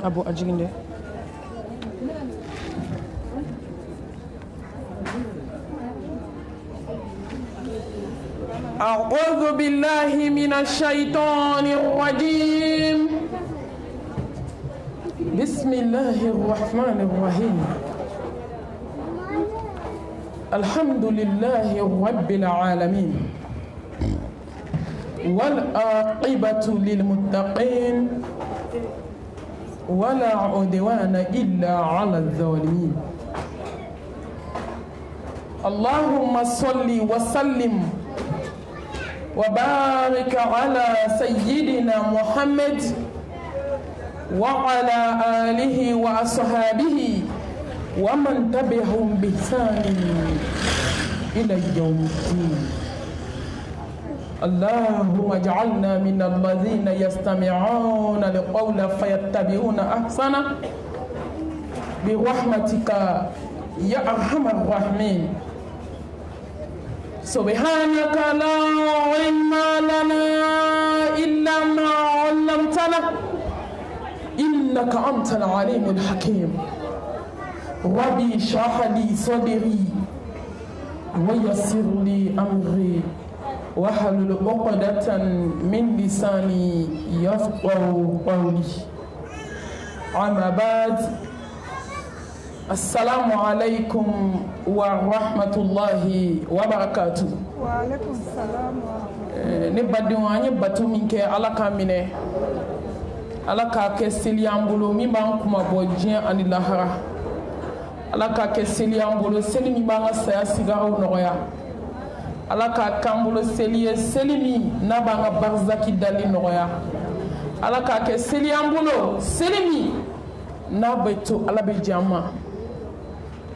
Abu Ajinde. أعوذ بالله من الشيطان الرجيم بسم الله الرحمن الرحيم الحمد لله رب العالمين والعاقبة للمتقين ولا عدوان إلا على الظالمين اللهم صل وسلم وبارك على سيدنا محمد وعلى آله وأصحابه ومن تبعهم بإحسان إلى يوم الدين اللهم اجعلنا من الذين يستمعون القول فيتبعون أحسنه برحمتك يا أرحم الراحمين سبحانك لا علم لنا إلا ما علمتنا إنك أنت العليم الحكيم ربي اشرح لي صدري ويسر لي أمري واحلل عقدة من لساني يفقهوا قولي أما بعد السلام عليكم ورحمة الله وبركاته. وعليكم السلام ورحمة الله. نبدو أن يبتو منك على كامنة على كاكسيلي أمبولو ميبان كما بوجين أن اللاهرة على كاكسيلي أمبولو سلي ميبان سياسيغارو نغيا على كاكامبولو سلي نبان برزاكي دالي نغيا على كاكسيلي أمبولو سلي نابتو على بجامع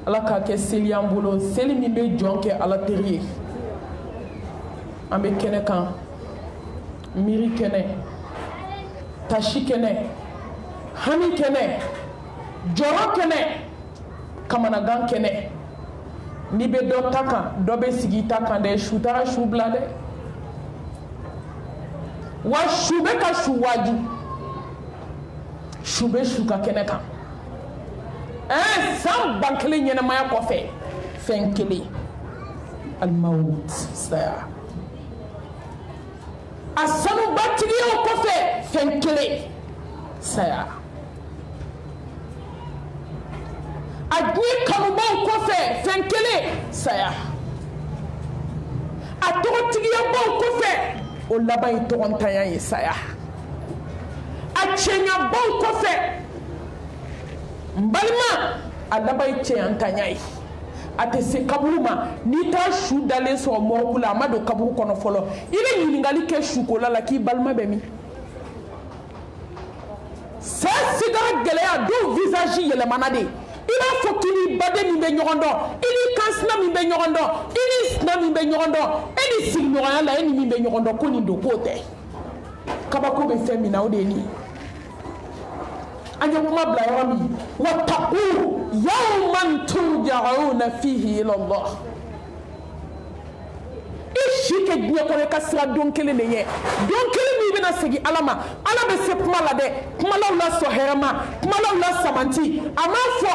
ala ka kɛ seli an bolo seli min bɛ jɔn kɛ ala teri ye an bɛ kɛnɛ kan miiri kɛnɛ tasi kɛnɛ hami kɛnɛ jɔrɔ kɛnɛ kamanagan kɛnɛ n'i bɛ dɔ ta kan dɔ bɛ sigi ta kan dɛ su taara su bila dɛ wa su bɛ ka su waaju su bɛ su ka kɛnɛ kan san ban kelen ɲɛnamaya kɔfɛ fɛn kelen alimawut saya a sanubatigiyaw kɔfɛ fɛn kelen saya a diɲɛ kanubaw kɔfɛ fɛn kelen saya a tɔgɔtigiyabaw kɔfɛ o laban ye tɔgɔntanya ye saya a cɛɲabaw kɔfɛ balima a laban ye cɛyantanya ye a tɛ se kaburu ma n'i t'a su dalen sɔrɔ mɔriku la a ma don kaburu kɔnɔ fɔlɔ i bɛ ɲininkali kɛ sukola la k'i balima bɛ min sa sigara gɛlɛya dɔw visage yɛlɛmana de i b'a fɔ k'i ni baden min bɛ ɲɔgɔn dɔn i ni kansina min bɛ ɲɔgɔn dɔn i ni sina min bɛ ɲɔgɔn dɔn e ni sigiɲɔgɔnya la e ni min bɛ ɲɔgɔn dɔn ko nin don k'o tɛ kabako bɛ fɛn min na o de ye nin ye an ye kuma bila yɔrɔ min wattaqu yawman turja'una fihi ila Allah i si kɛ diɲɛ kɔnɔ i ka sira don kelen de ye don kelen min bɛna segin ala ma ala bɛ se kuma la dɛ kumalaw la sɔn hɛrɛ ma kumalaw la sabanti a m'a fɔ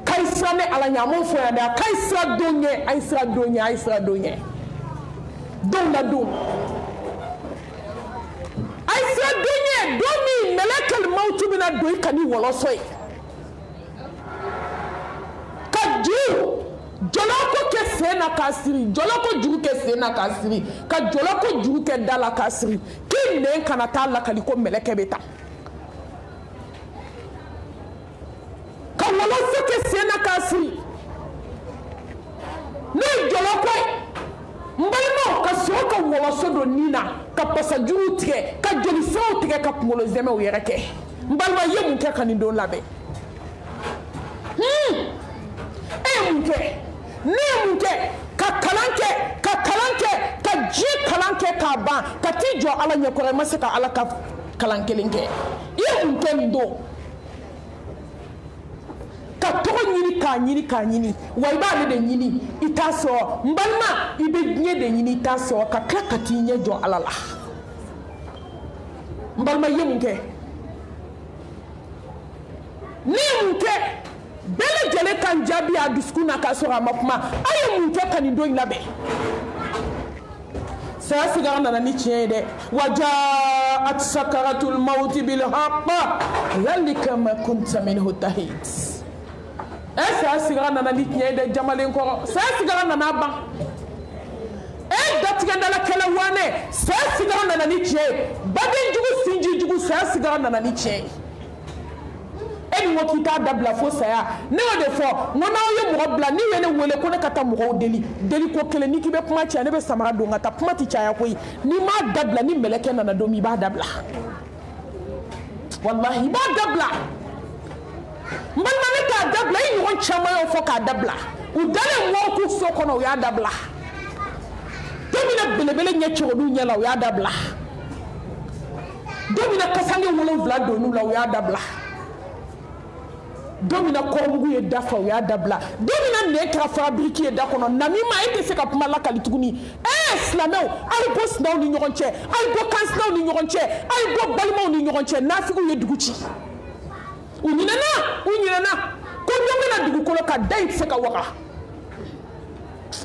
k'a ye sira ne ala ɲɛ a m'o fɔ yan dɛ a k'a ye sira don ɲɛ a ye sira don ɲɛ a ye sira don ɲɛ don la don a ye sira don ɲɛ don min mɛlɛkɛl mawutu bɛna don i kan ni wɔlɔsɔ ye ka juru jɔlɔko kɛ sen na k'a siri jɔlɔko juru kɛ sen na k'a siri ka jɔlɔko juru kɛ da la k'a siri k'i nɛn kana taa lakali ko mɛlɛkɛ bɛ taa ka wɔlɔsɔ kɛ sen na k'a siri ne ye jɔlɔko ye n balimaw ka sɔrɔ ka wɔlɔsɔ don nin na ka pasajuru tigɛ ka jolisiraw tigɛ ka kunkolo zɛmɛw yɛrɛ kɛ n balima i ye mun kɛ ka nin don labɛn e ye mun kɛ ne ye mun kɛ ka kalan kɛ ka diɲɛ kalan kɛ k'a ban ka t'i jɔ ala ɲɛkɔrɔ i ma se ka ala ka kalan kelen kɛ i ye mun kɛ nin don ka tɔgɔ ɲini k'a ɲini wa i b'ale de ɲini i t'a sɔrɔ n balima i bɛ diɲɛ de ɲini i t'a sɔrɔ ka tila ka t'i ɲɛ jɔ ala la n balima i ye mun kɛ lajɛlen kan jaabi a dusukun na k'a sɔrɔ a ma kuma a ye mun kɛ ka nin don in labɛn saya sigara nana ni tiɲɛ ye dɛ wajaat sakaratul mauti bil haqq zalika ma kunta minhu tahid saya sigara nana ni tiɲɛ ye dɛ jamalen kɔrɔ saya sigara nana ban datigɛndala kɛlɛ wane saya sigara nana ni tiɲɛ ye baden jugu sinji jugu saya sigara nana ni tiɲɛ ye e ni ko k'i t'a dabila fo saya ne y'o de fɔ n ko n'aw ye mɔgɔ bila ni ye ne wele ko ne ka taa mɔgɔw deli ko kelen ni k'i bɛ kuma caya ne bɛ samara don ka taa kuma tɛ caya koyi n'i m'a dabila ni mɛlɛkɛ nana don min i b'a dabila wallahi i b'a dabila n balima ne t'a dabila i ɲɔgɔn caman y'o fɔ k'a dabila u dalen mɔgɔw k'u so kɔnɔ u y'a dabila don min na belebele ɲɛ cɛ olu ɲɛ la u y'a dabila don min na kasange 7 donn'u la u y'a dabila don min na kɔrɔmugu ye da fa u y'a dabila don min na nɛn kɛra fabriki ye da kɔnɔ namima e tɛ se ka kuma lakali tuguni silamɛw a ye bɔ sinaw ni ɲɔgɔn cɛ a ye bɔ kansinaw ni ɲɔgɔn cɛ a ye bɔ balimaw ni ɲɔgɔn cɛ nafigiw ye dugu ci u ɲinɛna ko dɔ bɛna dugukolo ka da in tɛ se ka waga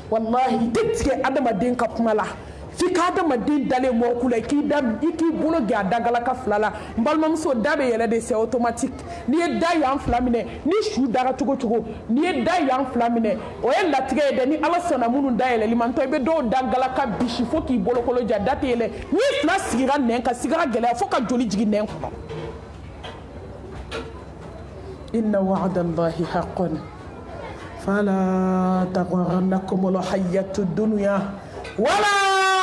wallahi i tɛ tigɛ adamaden ka kuma la f'i ka adamaden dalen mɔgɔ la i k'i bolo gɛ a dagalaka 2 la n balimamuso da bɛ yɛlɛ de c'est automatique n'i ye da yan 2 minɛ ni su dara cogo cogo n'i ye da yan 2 minɛ o ye latigɛ ye dɛ ni ala sɔnna minnu da yɛlɛli ma ntɔ i bɛ dɔw da galaka bisi fo k'i bolokolo ja da tɛ yɛlɛ n'i 2 sigira nɛn kan sigara gɛlɛya fo ka joli jigin nɛn kɔnɔ inna wa'dallahi haqqan fala taghurrannakum al-hayyatu dunya wala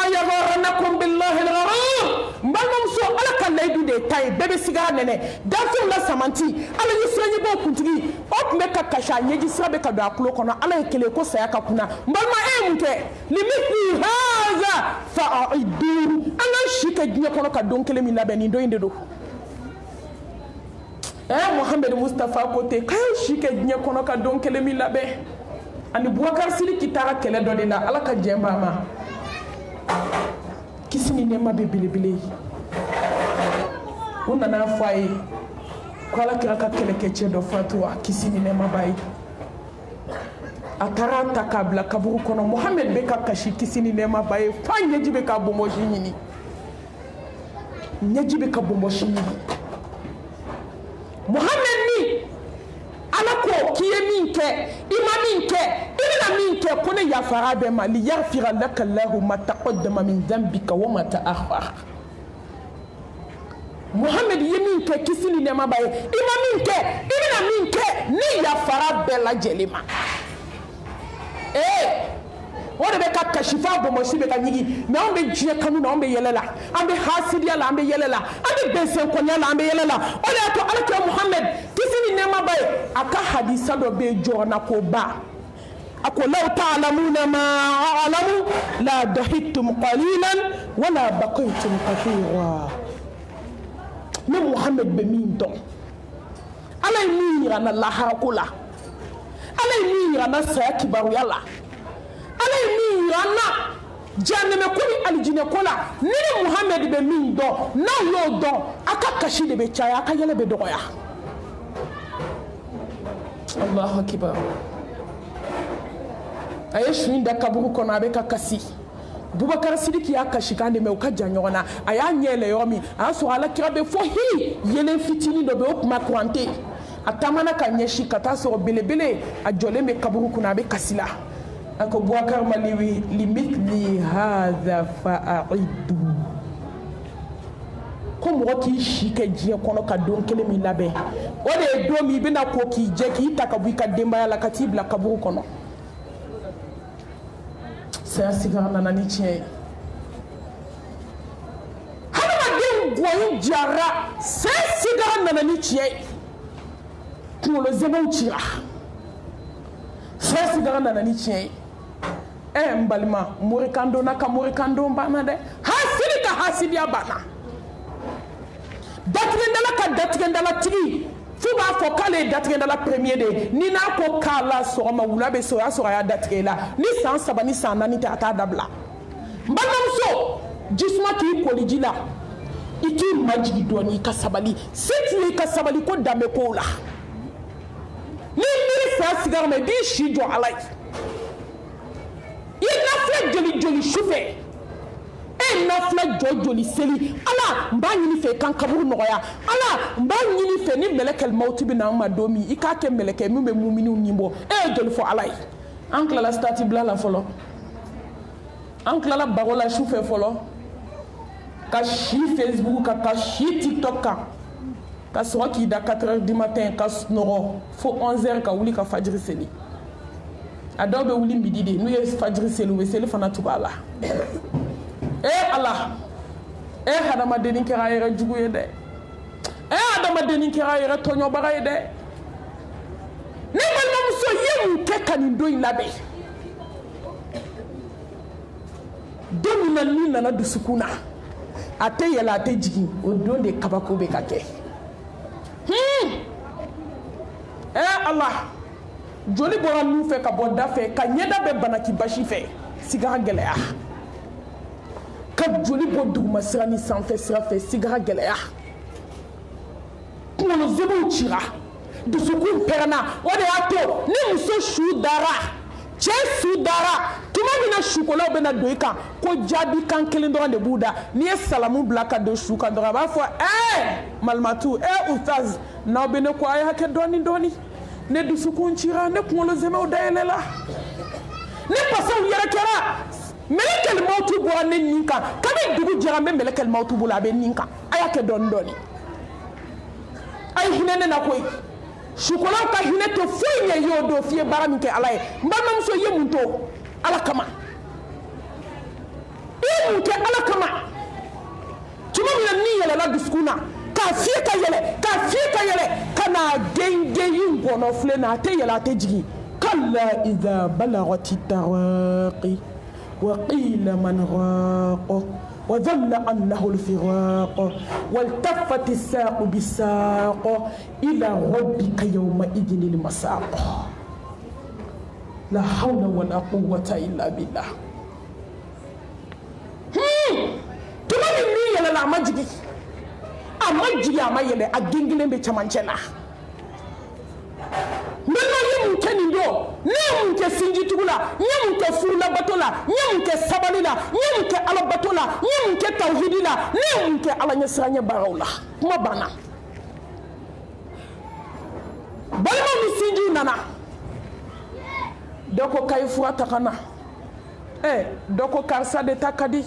yaghurrannakum billahi al-gharur mbalimamuso ala ka layidu de ta ye bɛɛ bɛ sigara nɛnɛ dafɛnw la samanti ala ye siraɲɛbɔw kuntigi o tun bɛ ka kasi a ɲɛji sira bɛ ka don a tulo kɔnɔ ala ye kelen ko saya ka kunna n balima e ye mun kɛ limithli haza fa'iddu an ka si kɛ diɲɛ kɔnɔ ka don kelen min labɛn nin don in de don Mohamed Mustafa ko ten k'a ye si kɛ diɲɛ kɔnɔ ka don kelen min labɛn ani Bubakar Sidiki taara kɛlɛ dɔ de la ala ka jɛn b'a ma kisi ni nɛɛma bɛ belebele u nana fɔ a ye ko ala kira ka kɛlɛkɛcɛ dɔ fatuwa kisi ni nɛɛma b'a ye a taara ta k'a bila kaburu kɔnɔ Mohamed bɛ ka kasi kisi ni nɛɛma b'a ye f'a ɲɛji bɛ ka bɔnbɔsi ɲini ɲɛji bɛ ka bɔnbɔsi ɲini Mohamed ni ala ko k'i ye min kɛ i ma min kɛ i bɛna min kɛ ko ne yafara bɛɛ ma li yaghfira laka Allahu ma taqaddama min dhanbika wa ma ta'akhkhara Mohamed ye min kɛ kisi ni nɛɛma b'a ye i ma min kɛ i bɛna min kɛ ne yafara bɛɛ lajɛlen ma o de bɛ ka kasifa bɔnbɔsi bɛ ka ɲigi mais anw bɛ diɲɛ kanu na anw bɛ yɛlɛ la an bɛ hasidiya la an bɛ yɛlɛ la an bɛ bɛnsɛnkɔniya la an bɛ yɛlɛ la o de y'a to alakira Muhammad kisi ni nɛɛma b'a ye a ka hadisa dɔ bɛ yen jɔrɔna ko ba a ko law ta'lamuna ma a'lamu la dahittum qalilan wala baqaytum kathira ne Muhammad bɛ min dɔn ala ye min yira n na laharako la ala ye min yira n na saya kibaruya la ala ye min yira n na jahannɛmɛ ko ni alijinɛ ko la ni Muhammad bɛ min dɔn n'aw y'o dɔn a ka kasi de bɛ caya a ka yɛlɛ bɛ dɔgɔya Allahu akibar a ye su in da kaburu kɔnɔ a bɛ ka kasi Bubakar Sidiki y'a kasi kan de mɛ u ka jan ɲɔgɔn na a y'a ɲɛ yɛlɛ yɔrɔ min a y'a sɔrɔ alakira bɛ fɔ yelen fitinin dɔ bɛ o kuma kuran tɛ a taamana ka ɲɛsin ka taa sɔrɔ belebele a jɔlen bɛ kaburu kunna a bɛ kasi la a ko Bubakar ma limithli hadha fa'iddu ko mɔgɔ k'i si kɛ diɲɛ kɔnɔ ka don kelen min labɛn o de ye don min i bɛna ko k'i jɛ k'i ta ka bɔ i ka denbaya la ka t'i bila kaburu kɔnɔ saya sigara nana ni tiɲɛ ye hadamaden gɔyi jara saya sigara nana ni tiɲɛ ye kunkolo zɛmɛw cira saya sigara nana ni tiɲɛ ye n balima morikando na ka morikando banna dɛ hasidi ka hasidiya banna datigɛndala ka datigɛndala tigi fo b'a fɔ k'ale ye datigɛndala premier de ye ni n'a ko k'a la sɔgɔma wula bɛ se o y'a sɔrɔ a y'a datigɛ la ni san 3 ni san 4 tɛ a t'a dabila n balimamuso jisuma k'i koli ji la i k'i majigi dɔɔni i ka sabali se t'u ye i ka sabali ko danbe kow la ni miiri fɛ saya sigar me di shi jo alai ina fle joli joli chauffeur e na fle joli seli ala mba nyini fe kan kaburu noya ala mba nyini fe ni melekel mauti bi na ma domi ikake meleke mi be mumini nimbo e joli fo alai ankla la stati bla la folo ankla la barola chauffeur folo ka shi Facebook ka shi TikTok ka so ki da 4h du matin ka snoro fo 11h ka wuli ka fajiri seli adobe wuli midi de nu ye fajiri seli we seli fana tubala Allah hadama denin kira yere jugu ye de adama denin kira yere tonyo baga ye de ne balma muso ye ke kanin do ilabe domina ni nana dusukuna ate yela ate jigi o don de kabako be kake Allah joli bora nu fe ka boda fe ka nyeda be banaki bashi fe sigara gelea ka joli bo duguma sirani sanfɛ sira fɛ sigara gɛlɛya kunkolo zebuw cira dusukun pɛrɛnna o de y'a to ni muso su dara cɛ su dara tuma min na sukolaw bɛna don i kan ko jaabi kan kelen dɔrɔn de b'u da n'i ye salamu bila ka don su kan dɔrɔn a b'a fɔ malimatu ustaz n'aw bɛ ne ko a ye hakɛ dɔɔni dɔɔni ne dusukun cira ne kunkolo zɛmɛw dayɛlɛla ne pasaw yɛrɛ kɛra melekal mautu bora ne ninka kabe dugu jara me melekal mautu bula be ninka aya ke don doni ay hinene na koy shukola ka hine to foye yo do fie bara min ke alaye mbama muso yemunto ala kama ke ala kama tuma min ni yele la duskuna ka fie ka yele kana genge yin bono fle na te yele te jigi kalla idha balagati taraqi وقيل من راق وظن أنه الفراق والتفت الساق بالساق إلى ربك يومئذ المساق لا حول ولا قوة إلا بالله تمام يلا لا ماجي أما يلا أجنجلين بتمانجنا nana ye mun kɛ nin don ne ye mun kɛ sinji tugu la n ye mun kɛ furula bato la n ye mun kɛ sabali la n ye mun kɛ ala bato la n ye mun kɛ tawhidi la ne ye mun kɛ ala ɲɛsiranya baaraw la kuma banna balima ni sinji nana dɔ ko kayi fura ta ka na dɔ ko karisa de ta ka di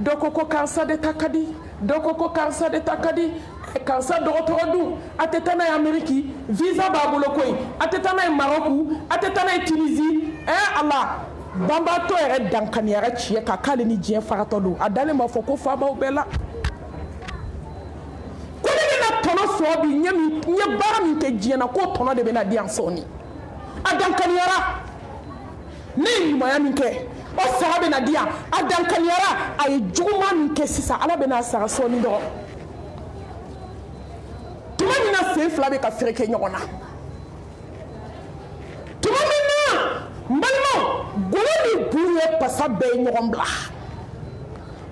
dɔ ko karisa de ta ka di dɔ ko karisa de ta ka di karisa dɔgɔtɔrɔ dun a tɛ taa n'a ye Ameriki visa b'a bolo koyi a tɛ taa n'a ye Maroku a tɛ taa n'a ye Tunisie Allah banbaatɔ yɛrɛ dankaniyara tiɲɛ kan k'ale ni diɲɛ faratɔ don a dalen b'a fɔ ko faabaw bɛɛ la ko ne bɛna tɔnɔ sɔrɔ bi n ye baara min kɛ diɲɛ na k'o tɔnɔ de bɛna di yan sɔɔni a dankaniyara ne ye ɲumanya min kɛ o sara bɛna di yan a dankaniyara a ye juguman min kɛ sisan ala bɛna sara sɔɔni dɔrɔn tuma min na sen fila bɛ ka fereke ɲɔgɔn na tuma min na n balimaw golo ni buru ye pasa bɛɛ ye ɲɔgɔn bila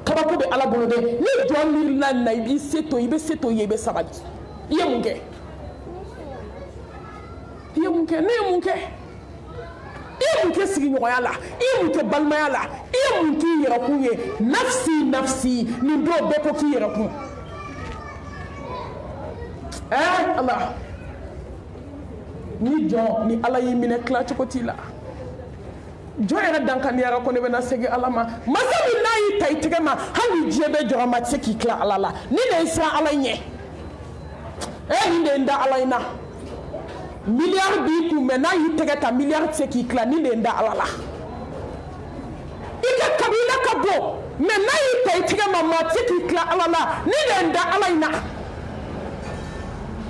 kabako bɛ ala bolo dɛ ni jɔn miirila na i b'i se to i bɛ se to ye i bɛ sabali i ye mun kɛ ne ye mun kɛ sigiɲɔgɔnya la i ye mun kɛ balimaya la i ye mun k'i yɛrɛkun ye nafsi nin dɔw bɛɛ ko k'i yɛrɛkun Allah ni jɔn ni ala y'i minɛ tila cogo t'i la jɔn yɛrɛ dankaniyara ko ne bɛna segin ala ma masa min n'a y'i ta i tɛgɛ ma hali diɲɛ bɛ jɔrɔ ma tɛ se k'i tila ala la ni de ye siran ala ɲɛ nin de ye n da ala in na miliyari b'i kun mɛ n'a y'i tɛgɛ ta miliyari tɛ se k'i tila ni de ye n da ala la i ka kabila ka bɔ mɛ n'a y'i ta i tɛgɛ ma maa tɛ se k'i tila ala la ni de ye n da ala in na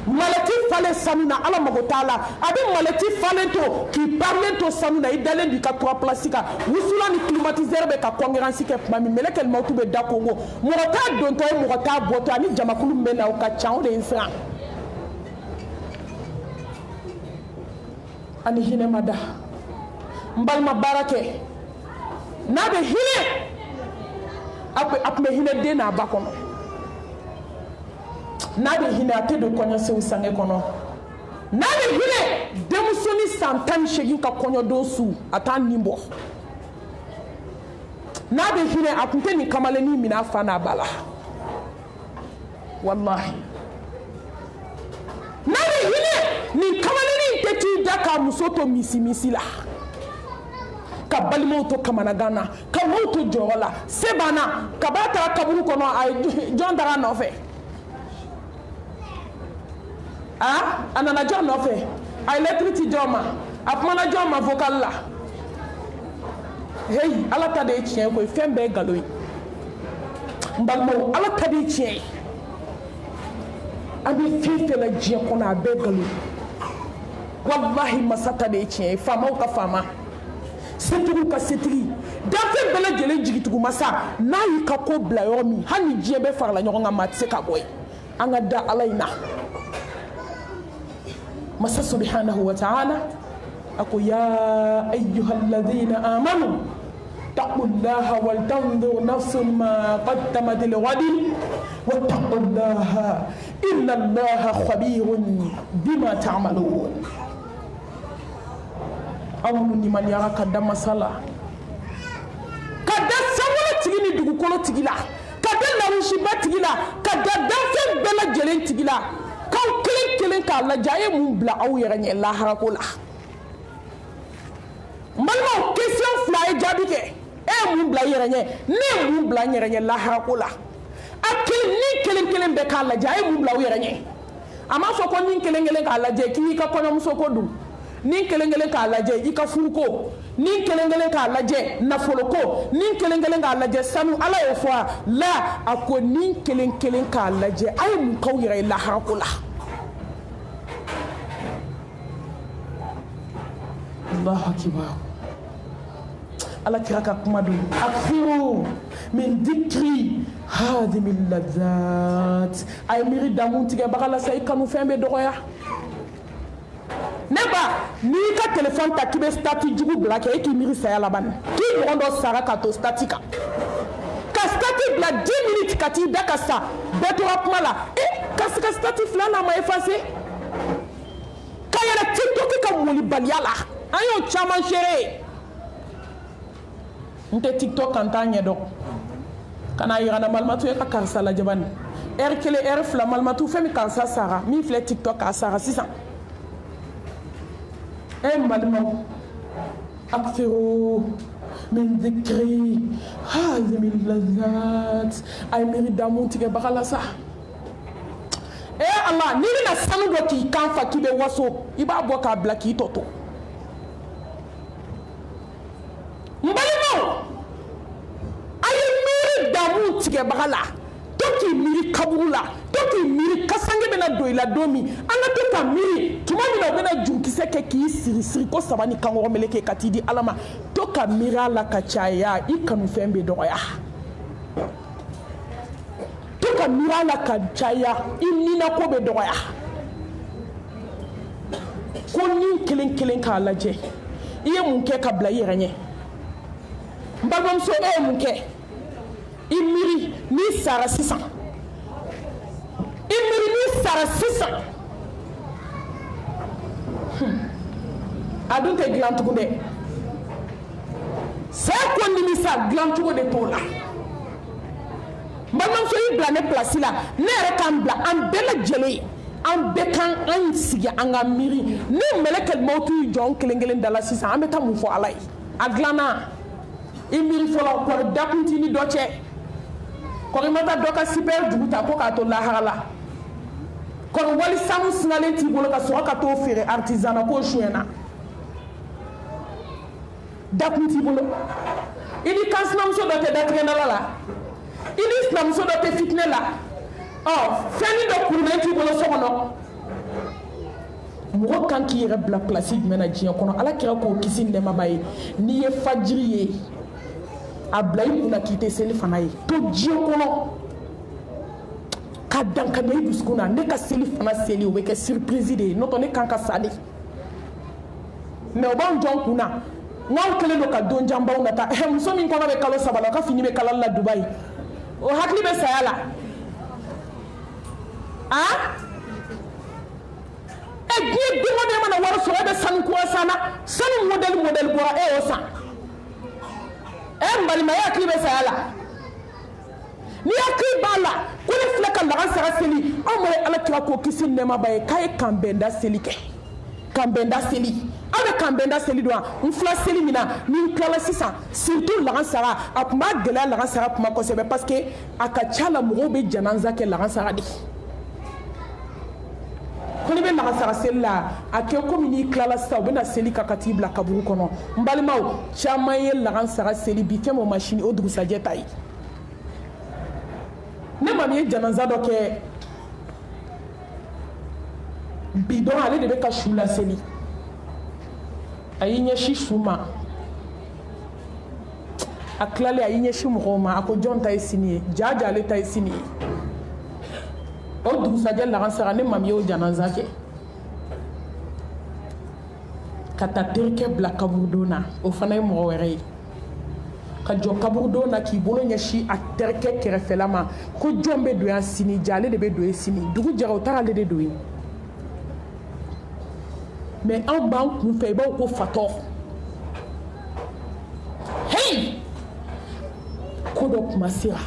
malati falen sanu na ala mago t'a la a bɛ malati falen to k'i parilen to sanu na i dalen b'i ka 3 place kan wusula ni climatiseur bɛ ka concurrence kɛ tuma min melekɛl mautu bɛ da kongo mɔgɔ t'a dontɔ ye mɔgɔ t'a bɔtɔ ani jamakulu min bɛ na o ka ca o de ye n siran ani hinɛ ma da n balima baara kɛ n'a bɛ hinɛ a tun bɛ hinɛ den n'a ba kɔnɔ n'a bɛ hinɛ a tɛ don kɔɲɔsew sange kɔnɔ n'a bɛ hinɛ denmuso ni san 18 ka kɔɲɔdon su a t'a nin bɔ n'a bɛ hinɛ a tun tɛ nin kamalennin minɛ a fa n'a ba la wallahi n'a bɛ hinɛ nin kamalennin tɛ t'i da k'a muso to misi la ka balimaw to kamanagan na ka maaw to jɔyɔrɔ la se banna ka b'a taara kaburu kɔnɔ a ye jɔn taara a nɔfɛ a nana jɔn nɔfɛ a ye lɛtiri ci jɔn ma a kumana jɔn ma vocal la heyi ala ta de ye tiɲɛ koyi fɛn bɛɛ ye nkalon ye n balimaw ala ta de ye tiɲɛ ye an bɛ fɛn fɛn la diɲɛ kɔnɔ a bɛɛ ye nkalon ye walahi masa ta de ye tiɲɛ ye faamaw ka faama setigiw ka setigi danfɛn bɛɛ lajɛlen jigitugu masa n'a y'i ka ko bila yɔrɔ min hali ni diɲɛ bɛɛ farala ɲɔgɔn kan maa tɛ se ka bɔ yen an ka da ala in na masa subhanahu wa ta'ala ako ya ayyuhalladhina amanu taqullaha wal tanzur nafsun ma qaddamat lighadin wattaqullaha inna allaha khabirun bima ta'malun awnu ni man yara ka da masala ka da sawala tigi ni dugukolo tigi la ka da larusiba tigi la ka da danfɛn bɛɛ lajɛlen tigi la k'aw kelen k'a lajɛ a ye mun bila aw yɛrɛ ɲɛ laharako la n balimaw question 2 ye jaabi kɛ e ye mun bila i yɛrɛ ɲɛ ne ye mun bila n yɛrɛ ɲɛ laharako la ni kelen bɛɛ k'a lajɛ a ye mun bila aw yɛrɛ ɲɛ a m'a fɔ ko ni kelen k'a lajɛ k'i ka kɔɲɔmuso ko dun ni kelen k'a lajɛ i ka furu ko ni kelen k'a lajɛ nafolo ko ni kelen k'a lajɛ sanu ala y'o fɔ la a ko ni kelen k'a lajɛ a ye mun k'aw yɛrɛ ye laharako la Allahu akbar ala kira ka kuma don akfiru min dikri hadimi lazat a ye miiri damun tigɛbaga la sa i kanu fɛn bɛ dɔgɔya ne ba n'i ka téléphone ta k'i bɛ stati jugu bila kɛ e k'i miiri saya laban k'i ɲɔgɔn dɔ sara ka to stati kan ka stati bila 10 minutes ka t'i da ka sa bɛɛ tora kuma la ka se ka stati 2 na ma effacer ka yɛrɛ tiktok ka molibaliya la an y'o caman seere n tɛ tiktok kan t'a ɲɛ dɔn ka n'a yira na malimatu ye ka karisa lajɛ bani heure 1 heure 2 malimatu fɛn min karisa sara min filɛ tiktok k'a sara sisan malimaw akfiru min dhikri hadhihi lazat ay miiri damun tigɛbaga la sa Allah n'i bɛna sanu dɔ k'i kan fa k'i bɛ waso i b'a bɔ k'a bila k'i tɔ to n balimaw a ye miiri damun tigɛbaga la to k'i miiri kaburu la to k'i miiri kasange bɛna don i la don min an ka to ka miiri tuma min na u bɛna jurukisɛ kɛ k'i siri ko saba ni kankɔrɔ meleke ka t'i di ala ma to ka miiri a la ka caya i kanufɛn bɛ dɔgɔya to ka miiri a la ka caya i ninako bɛ dɔgɔya ko ni kelen k'a lajɛ i ye mun kɛ ka bila i yɛrɛ ɲɛ n balimamuso e ye mun kɛ i miiri n'i sara sisan a dun tɛ dilan tugun dɛ saya ko nimisa dilan cogo de t'o la n balimamuso y'i bila ne place la ne yɛrɛ k'an bila an bɛɛ lajɛlen an bɛɛ kan an sigi an ka miiri ni mɛlɛkɛ mawutu y'i jɔ an kelen da la sisan an bɛ taa mun fɔ ala ye a dilanna i miiri fɔlɔ kɔri dakuntini dɔ cɛ kɔri ma taa dɔ ka super jugu ta ko k'a to lahara la kɔri wali sanu sinalen t'i bolo ka sɔrɔ ka t'o feere artisanat k'o sonyɛna dakun t'i bolo i ni kan sinamuso dɔ tɛ datigɛndala la i ni sinamuso dɔ tɛ fitinɛ la fɛnni dɔ kurulen t'i bolo so kɔnɔ mɔgɔ kan k'i yɛrɛ bila place jumɛn na diɲɛ kɔnɔ ala kira k'o kisi ni nɛɛmaba ye n'i ye fajiri ye a bila i kunna k'i tɛ seli fana ye to diɲɛ kɔnɔ ka dankadɔ i dusukun na ne ka seli fana seli o bɛ kɛ surprise de ye n'o tɛ ne kan ka sa de mais o b'an jɔ n kunna n'aw kɛlen don ka don janbaw nata muso min kɔnɔ bɛ kalo 3 la o ka fini bɛ kalali la Dubaï o hakili bɛ saya la diɲɛ ni dungo de mana wara so be sanu ko sana sanu model bora e o san e mbali ma ya klibe sala ni akli bala ko le flaka la sara seli o mo ala kira ko kisin ne ma baye kay kambenda seli ke kambenda seli avec kambenda seli do nfla seli mina ni klala sisa surtout la sara akuma gela la sara kuma ko sebe parce que akachala mo be jananza ke la sara di ko ni be la sara seli la ake ko ni klala sa be na seli kakati bla kaburu kono mbalimaw chama ye la sara seli bi ke mo machine o dugu sajeta yi ne ma ye jananza do ke bidon ale de be ka shula seli ayi ɲɛsi suma a tilale ayi ɲɛsi mɔgɔw ma a ko jɔn ta ye sini ye jaja ale ta ye sini ye o dugusajɛ lagansara ne mami y'o janaza kɛ ka taa terikɛ bila kaburudon na o fana ye mɔgɔ wɛrɛ ye ka jɔ kaburudon na k'i bolo ɲɛsi a terikɛ kɛrɛfɛla ma ko jɔn bɛ don yan sini ja ale de bɛ don ye sini dugu jɛra o taara ale de don ye mais en banque nous fait beaucoup fator hey kodo kumasira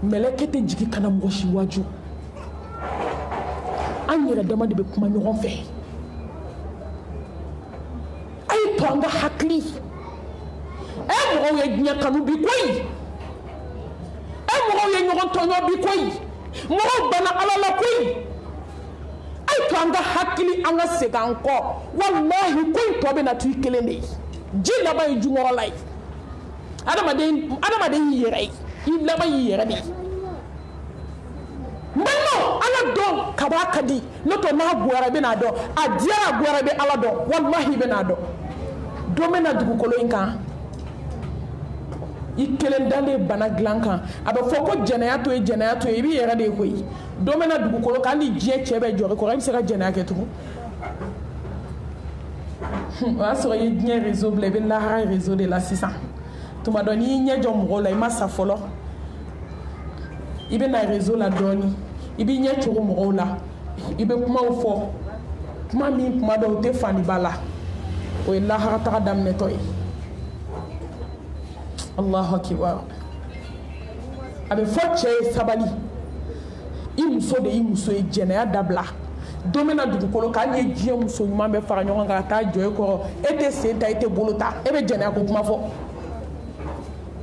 melekete jigi kana moshi waju an yɛrɛ dama de bɛ kuma ɲɔgɔn fɛ a ye to an ka hakili mɔgɔw ye diɲɛ kanu bi koyi mɔgɔw ye ɲɔgɔn tɔɲɔ bi koyi mɔgɔw banna ala la koyi to an ka hakili an ka segin an kɔ wallahi ko in tɔ bɛ na to i kelen de ye ji laban ye junkɔrɔla ye adamaden y'i yɛrɛ ye i laban y'i yɛrɛ de ye maintenant ala dɔn ka b'a ka di n'o tɛ n'a goyara i bɛ n'a dɔn a diyara a goyara i bɛ ala dɔn wallahi i bɛ n'a dɔn don bɛ na dugukolo in kan i kelen dalen bana dilan kan a bɛ fɔ ko jɛnɛya to ye jɛnɛya to ye i b'i yɛrɛ de ye koyi don bɛ na dugukolo kan hali diɲɛ cɛ bɛ jɔrɔ kɔrɔ i bɛ se ka jɛnɛya kɛ tugun o y'a sɔrɔ i ye diɲɛ réseau bila i bɛ lahara réseau de la sisan tuma dɔ n'i y'i ɲɛ jɔ mɔgɔw la i ma sa fɔlɔ i bɛ na réseau la dɔɔni i b'i ɲɛ cogo mɔgɔw la i bɛ kumaw fɔ kuma min kuma dɔw o tɛ fani ba la o ye lahara taga daminɛtɔ ye Allahu akbar a bɛ fɔ cɛ ye sabali i muso de y'i muso ye jɛnɛya dabila don bɛ na dugukolo kan hali ni diɲɛ muso ɲuman bɛ fara ɲɔgɔn kan ka taa jɔ e kɔrɔ e tɛ sen ta e tɛ bolo ta e bɛ jɛnɛya ko kuma fɔ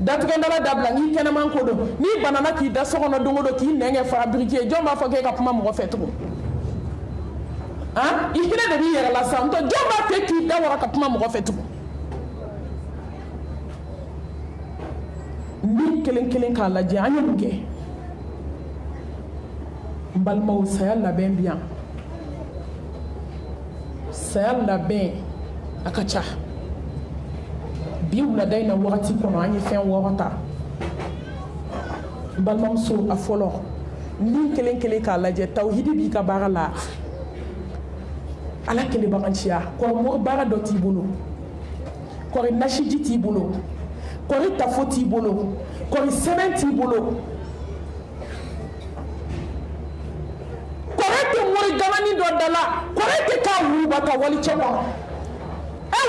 datigɛndala dabila n'i kɛnɛman ko don n'i banana k'i da so kɔnɔ don o don k'i nɛngɛ fara biriki ye jɔn b'a fɔ k'e ka kuma mɔgɔ fɛ tugun i hinɛ de b'i yɛrɛ la sa ntɔ jɔn b'a fɛ k'i da waga ka kuma mɔgɔ fɛ tugun ni kelen kelen k'a lajɛ an ye mun kɛ n balimaw saya labɛn bi yan saya labɛn a ka ca bi wulada in na wagati kɔnɔ an ye fɛn wɔɔrɔ ta n balimamuso a fɔlɔ ni kelen kelen k'a lajɛ tawhidi b'i ka baara la ala kelebaganciya kɔrɔ baara dɔ t'i bolo kɔrɔ nasiji t'i bolo kɔrɔ tafo t'i bolo kɔrɔ sɛbɛn t'i bolo kɔrɔ tɛ mori gamani dɔ da la kɔrɔ tɛ k'a wuruba ka wali cɛ kɔnɔ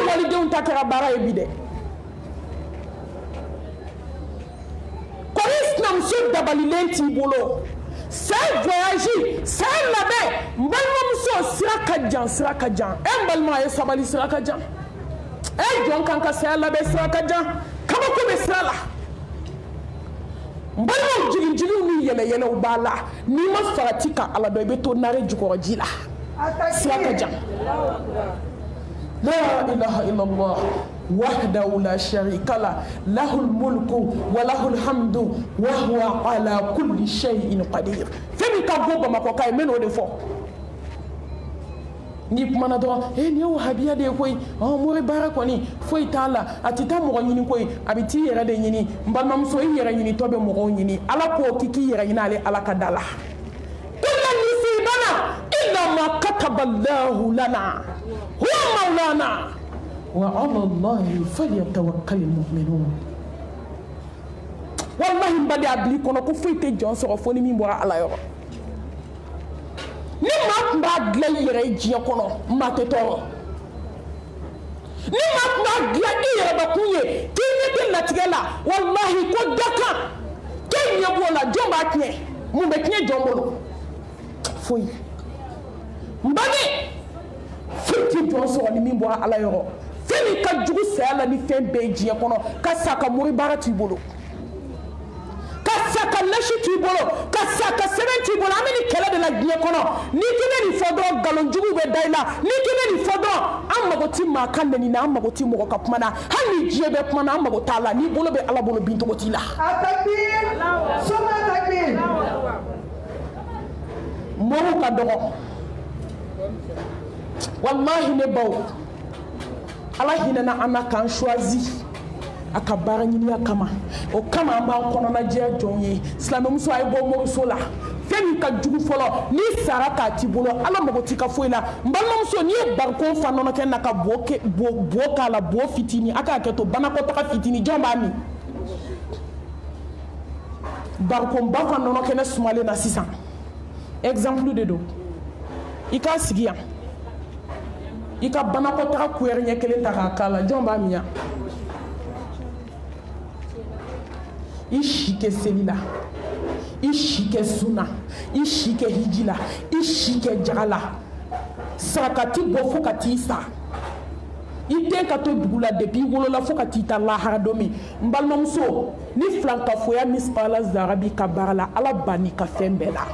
walidenw ta kɛra baara ye bi dɛ kɔrɔ sinamuso dabalilen t'i bolo c'est voyage c'est labɛn n balimamuso sira ka jan n balima a ye sabali sira ka jan jɔn kan ka saya labɛn sira ka jan kabako bɛ sira la n balimaw jigin-jigiw ni yɛlɛ-yɛlɛw b'a la n'i ma farati ka ala dɔn i bɛ to nare jukɔrɔji la sira ka jan la ilaha illallah wahdahu la sharika la lahul mulku wa lahul hamdu wa huwa ala kulli shay'in qadir fɛn min ka bɔ bamakɔ ka ye n bɛ n'o de fɔ ni kumana dɔrɔn nin ye wahabiya de ye koyi mori baara kɔni foyi t'a la a tɛ taa mɔgɔ ɲini koyi a bɛ t'i yɛrɛ de ɲini n balimamuso i yɛrɛ ɲinitɔ bɛ mɔgɔw ɲini ala ko k'i k'i yɛrɛ ɲini ale ala ka da la kulla yusibana illa ma kataba Allahu lana huwa maulana wa ala Allahi falyatawakkalul mu'minun wallahi n bali a bila i kɔnɔ ko foyi tɛ jɔn sɔrɔ fo ni min bɔra ala yɔrɔ ni maa ma gla yere jiya kono ma te to ni ma gla yere ba kunye kini te latigela wallahi ko daka kenya bola jomba tne mu be tne jombolo foi mbani fiti jonso ni mi bo ala yoro fini ka jugu sala ni fembe jiya kono ka saka muri barati bolo ka lashi ti bolo ka saka sementi bolo ameni kala de la diye kono ni kene ni fodo galon jugu be daila ni kene ni fodo amma ti ma kan ni na amma ti mo ka pumana hani jiye be pumana amma go tala ni bolo be ala bolo binto go tila Atakbir soma takbir mo ka dogo wallahi ne bawo ala hinana anaka choisi aka bara nyini akama o kama amba kono na je jonye islam muso ay bo mo so la femi ka jugu folo ni saraka ti bolo ala mo ti ka foila mbalo muso ni barko fa nono ken naka boke bo kala bo fitini aka keto bana ko taka fitini jomba mi barko mba fa nono ken sumale na 600 exemple de do ika sigia ika bana ko taka kuyer nyekele taka kala jomba miya ishike selila ishike suna ishike hijila ishike jagala sakati bofo katisa ite ka to dugula depuis wolola fo katita la haradomi mbalnomso ni flanka foya mispala zarabi kabarala ala bani ka fembela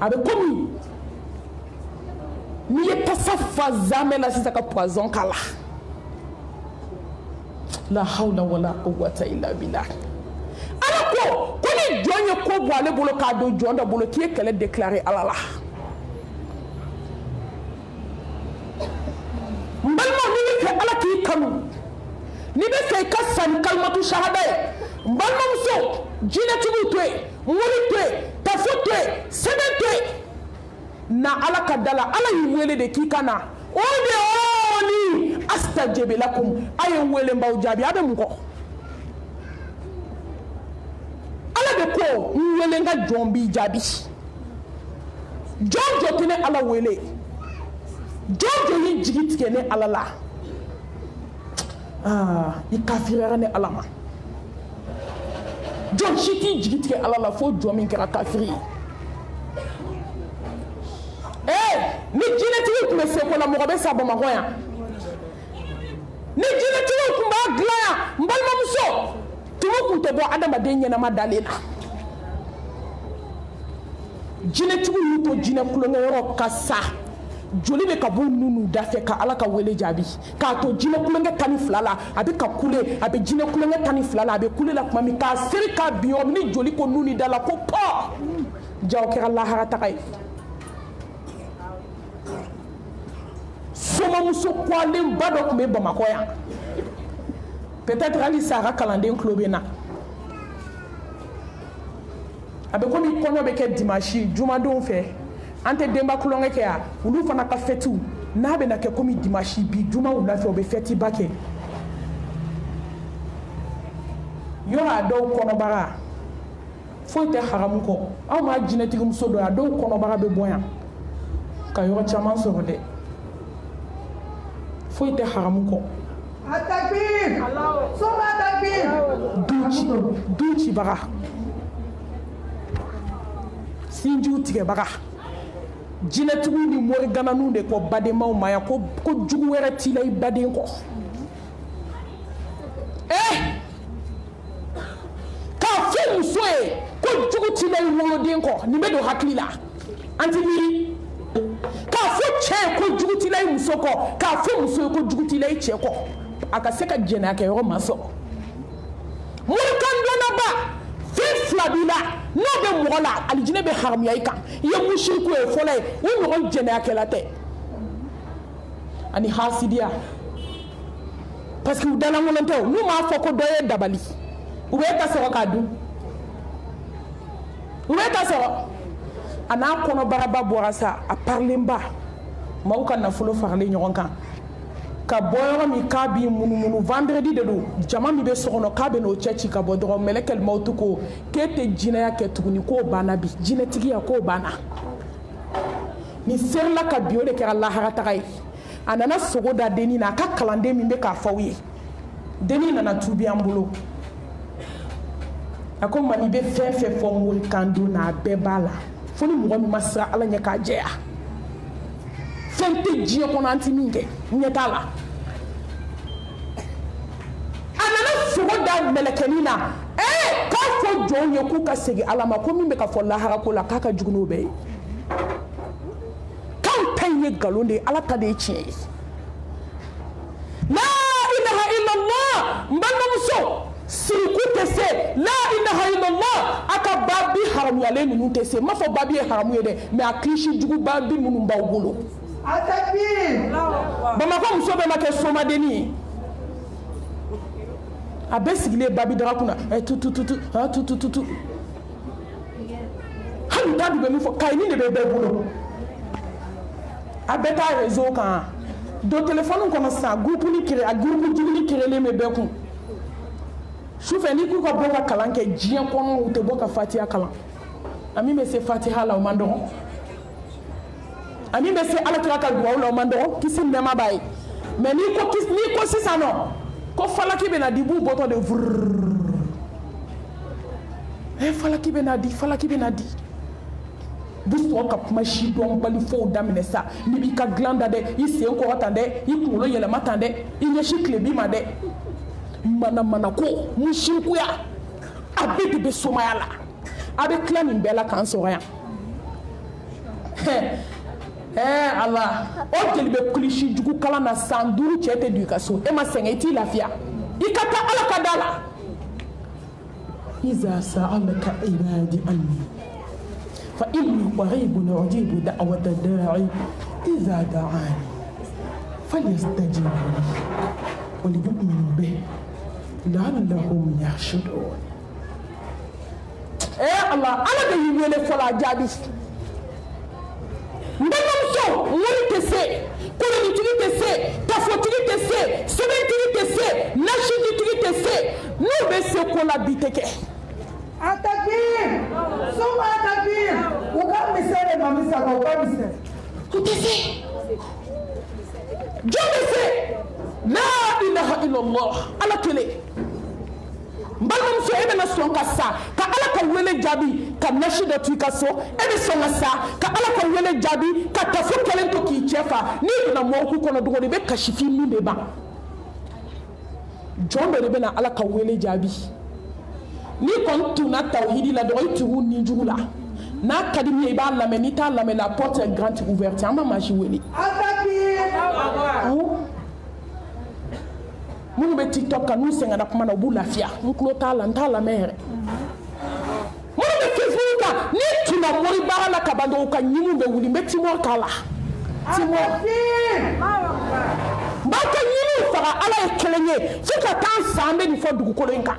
abe komi ni yetasafa zamela sisa ka poison kala la hawla wala quwwata illa billah alako koni jonye ko boale bolo ka do jonda bolo ki kele déclarer alala mbalma ni ke ala ki kanu ni be fe ka san kalmatu shahada mbalma muso jina tubu twe muri twe tafu twe sebe twe na ala kadala ala yiwele de kikana ode oni astajib lakum ayen wele mbaw jabi abe mko ala be ko wele nga jombi jabi jojo tene ala wele jojo ni jigitike ne ala la ikafirera ne ala ma jon shiti jigitike ala la fo jomi kera kafiri ni jineti ko me se ko la mo be sa bama hoya ni jineti ko ba glaya mbalma muso tumu ku te bo adama de nyena madalela jineti ko to jine kulo ngoro kasa joli be ka bu nunu dafe ka ala ka wele jabi ka to jine kulo nge tani flala abi ka kule abi jine kulo nge tani flala abi kule la kuma mi ka seri ka biyo ni joli ko nuni dala ko pa jaw ke Allah harata kay soma muso kwalen badok me Bamako ya peut-être ali sara kalanden klobena abe ko mi kono be ke dimanche juma don fe ante demba klonge ke ya ulu fana ka fetu na be na ke komi dimanche bi juma ula fe obe feti bake yo ado kono bara fo te haramu ko aw ma jinetigi muso do ado kono bara be boya ka yo chaman so de fo te haramu ko Atakbir soma takbir duci bara sinju tige bara jinatugu ni mori gananu de ko bademaw maya ko jugu were tilay baden ko ka fu muso e ko jugu tilay woloden ko ni be do haklila antimiri ka fu che ko jugu tilay muso ko ka fu muso ko jugu tilay che ko aka seka jena ka yo maso mulkan dona ba fi flabila no be mola alijine be haram yaika ye mushriku e folay wo no jena ka late ani hasidia parce que udana ngolonto nu ma foko doye dabali ube ta so ka du ube ta so ana kono baraba borasa a parler ba mauka na fulo farle nyoron kan ka bɔ yɔrɔ min k'a b'i munumunu vendredi de don jama min bɛ so kɔnɔ k'a bɛ n'o cɛ ci ka bɔ dɔrɔn mɛlɛkɛl mawutu ko k'e tɛ jinɛya kɛ tuguni k'o banna bi jinɛtigiya k'o banna ni serila ka bi o de kɛra lahara taga ye a nana sogo da dennin na a ka kalanden min bɛ k'a fɔ aw ye dennin nana tuubi an bolo a ko mami bɛ fɛn fɛn fɔ mori kan don na a bɛɛ b'a la fo ni mɔgɔ min ma siran ala ɲɛ k'a jɛya fɛn tɛ diɲɛ kɔnɔ an tɛ min kɛ ɲɛ t'a la a nana sogo da mɛlɛkɛnin na k'a fɔ jɔnw ye k'u ka segin ala ma ko min bɛ ka fɔ lahara ko la k'a ka jugu n'o bɛɛ ye k'anw ta in ye nkalon de ye ala ta de ye tiɲɛ ye la ilaha illallah n balimamuso siriku tɛ se la ilaha illallah a ka baabi haramuyalen ninnu tɛ se n m'a fɔ baabi ye haramu ye dɛ mais a kilisi jugu baabi minnu b'aw bolo bamakɔ muso bɛɛ ma kɛ somadenni ye a bɛɛ sigilen babi daga kunna tutututu hali da dun bɛ min fɔ kayini de bɛ bɛɛ bolo a bɛɛ taa réseau kan don téléphone kɔnɔ sisan groupe jigini créelen bɛ bɛɛ kun sufɛ n'i k'u ka bɔ ka kalan kɛ diɲɛ kɔnɔ u tɛ bɔ ka fatiha kalan a min bɛ se fatiha la o man dɔgɔ a min bɛ se alakira ka duwawu la o man dɔgɔ kisi nɛɛma b'a ye mais n'i ko sisan nɔ ko falaki bɛ na di b'u bɔtɔ de vrrr falaki bɛ na di bu sɔrɔ ka kuma si dɔn bali fɔw daminɛ sa n'i b'i ka dilan da dɛ i sen kɔrɔ tan dɛ i kunkolo yɛlɛma tan dɛ i ɲɛsin tilebi ma dɛ mana ko musirikuya a bɛɛ de bɛ somaya la a bɛ tila nin bɛɛ la k'an sɔrɔ yan ala o jeli bɛ kilisi jugu kalan na san 5 cɛ tɛ don i ka so e ma sɛgɛn i t'i lafiya i ka taa ala ka da la iza sa'alaka ibadi anni fa inni qaribun ujibu da'wata da'i iza da'ani falyastajibu li wa liyu'minu bihi la'allahum yarshudun Allah de y'i wele fɔlɔ a jaabi n balimamuso wari tɛ se kolonitigi tɛ se tafotigi tɛ se sɛbɛntigi tɛ se nasijitigi tɛ se n'u bɛ se ko la bi tɛ kɛ atakbir suma atakbir u ka misɛn de ma misaka u ka misɛn u tɛ se jɔn bɛ se la ilaha illallah ala kelen n balimamuso e bɛna sɔn ka sa ka ala ka wele jaabi ka nasi dɔ to i ka so e bɛ sɔn ka sa ka ala ka wele jaabi ka tafo kelen to k'i cɛ fa n'i donna mɔriku kɔnɔ dogo i bɛ kasifin min de ban jɔn dɔ de bɛna ala ka wele jaabi n'i kɔni tunna tawhidi la dɔgɔ i tugu ni jugu la n'a ka di min ye i b'a lamɛn n'i t'a lamɛn la porte est grande ouverte an ma maa si wele minnu bɛ tiktok kan n'u sɛgɛnna kuma na u b'u lafiya n tulo t'a la n t'a lamɛn yɛrɛ minnu bɛ facebook kan n'i tunna mori baara la ka ban dɔrɔn u ka ɲininw bɛ wuli n bɛ timor k'a la timor n b'a ka ɲininw faga ala ye kelen ye fo ka taa san bɛ nin fɔ dugukolo in kan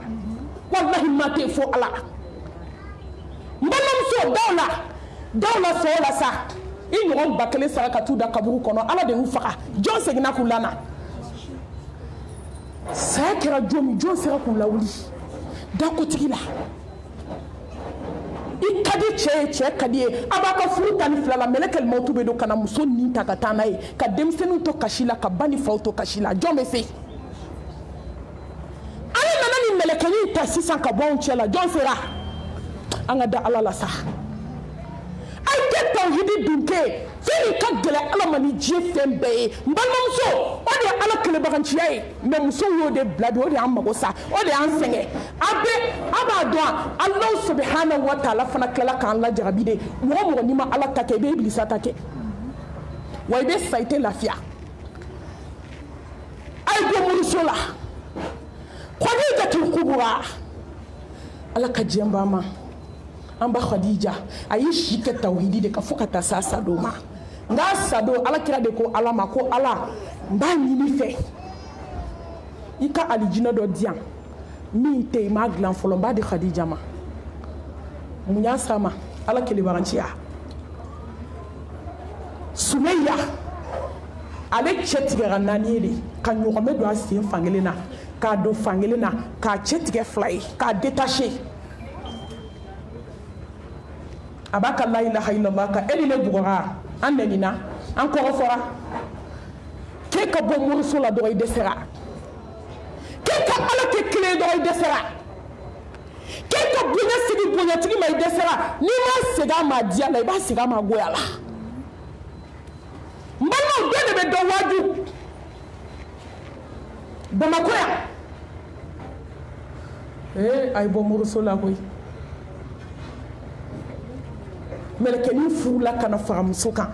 walahi ma tɛ fo ala n balimamuso daw la sɔn o la sa i ɲɔgɔn ba kelen sara ka t'u da kaburu kɔnɔ ala de y'u faga jɔn seginna k'u lana saya kɛra jɔn sera k'u lawuli dakotigi la i ka di cɛ ye cɛ ka di ye a b'a ka furu ta ni fila la mɛlɛkɛl mawutu bɛ don ka na muso nin ta ka taa n'a ye ka denmisɛnninw to kasi la ka ba ni faw to kasi la jɔn bɛ se ala nana ni mɛlɛkɛnin ta sisan ka bɔ anw cɛ la jɔn sera an ka da ala la sa a ye tɛ tawhidi dun kɛ fɛn ka gɛlɛn ala ma ni diɲɛ fɛn bɛɛ ye n balimamuso o de ye ala kelebaganciya ye mɛ muso y'o de bila bi o de y'an mago sa o de y'an sɛgɛn a b'a dɔn Alahu subhanahu wa taala fana tilala k'an lajarabi de mɔgɔ n'i ma ala ta kɛ i bɛ ibilisa ta kɛ wa i bɛ sa i tɛ lafiya a ye don moriso la Khadijatul Kubra ala ka diɲɛ ba ma an ba Khadija a y'i si kɛ tawhidi de ka fo ka taa s'a sadon ma nka sadon ala kira de ko ala ma ko ala n b'a ɲini fɛ i ka alijinɛ dɔ di yan min tɛ yen n m'a dilan fɔlɔ n b'a di Khadija ma mun y'a s'a ma ala kelebaganciya Sumeya ale cɛ tigɛra 4 ye de ka ɲɔgɔnmɛ don a sen fankelen na k'a don fankelen na k'a cɛ tigɛ 2 ye k'a détaché a b'a ka la ilaha illallah ka e ni ne bugɔra an nɛnina an kɔrɔ fɔra k'e ka bɔ moriso la dɔrɔn i dɛsɛra k'e ka ala kɛ kelen dɔrɔn i dɛsɛra k'e ka bonya sigi bonyatigi ma i dɛsɛra n'i ma segin a ma diya la i b'a segin a ma goya la n balimaw bɛɛ de bɛ dɔn waaju Bamakɔ yan a ye bɔ moriso la koyi mɛlɛkɛnin furula ka na fara muso kan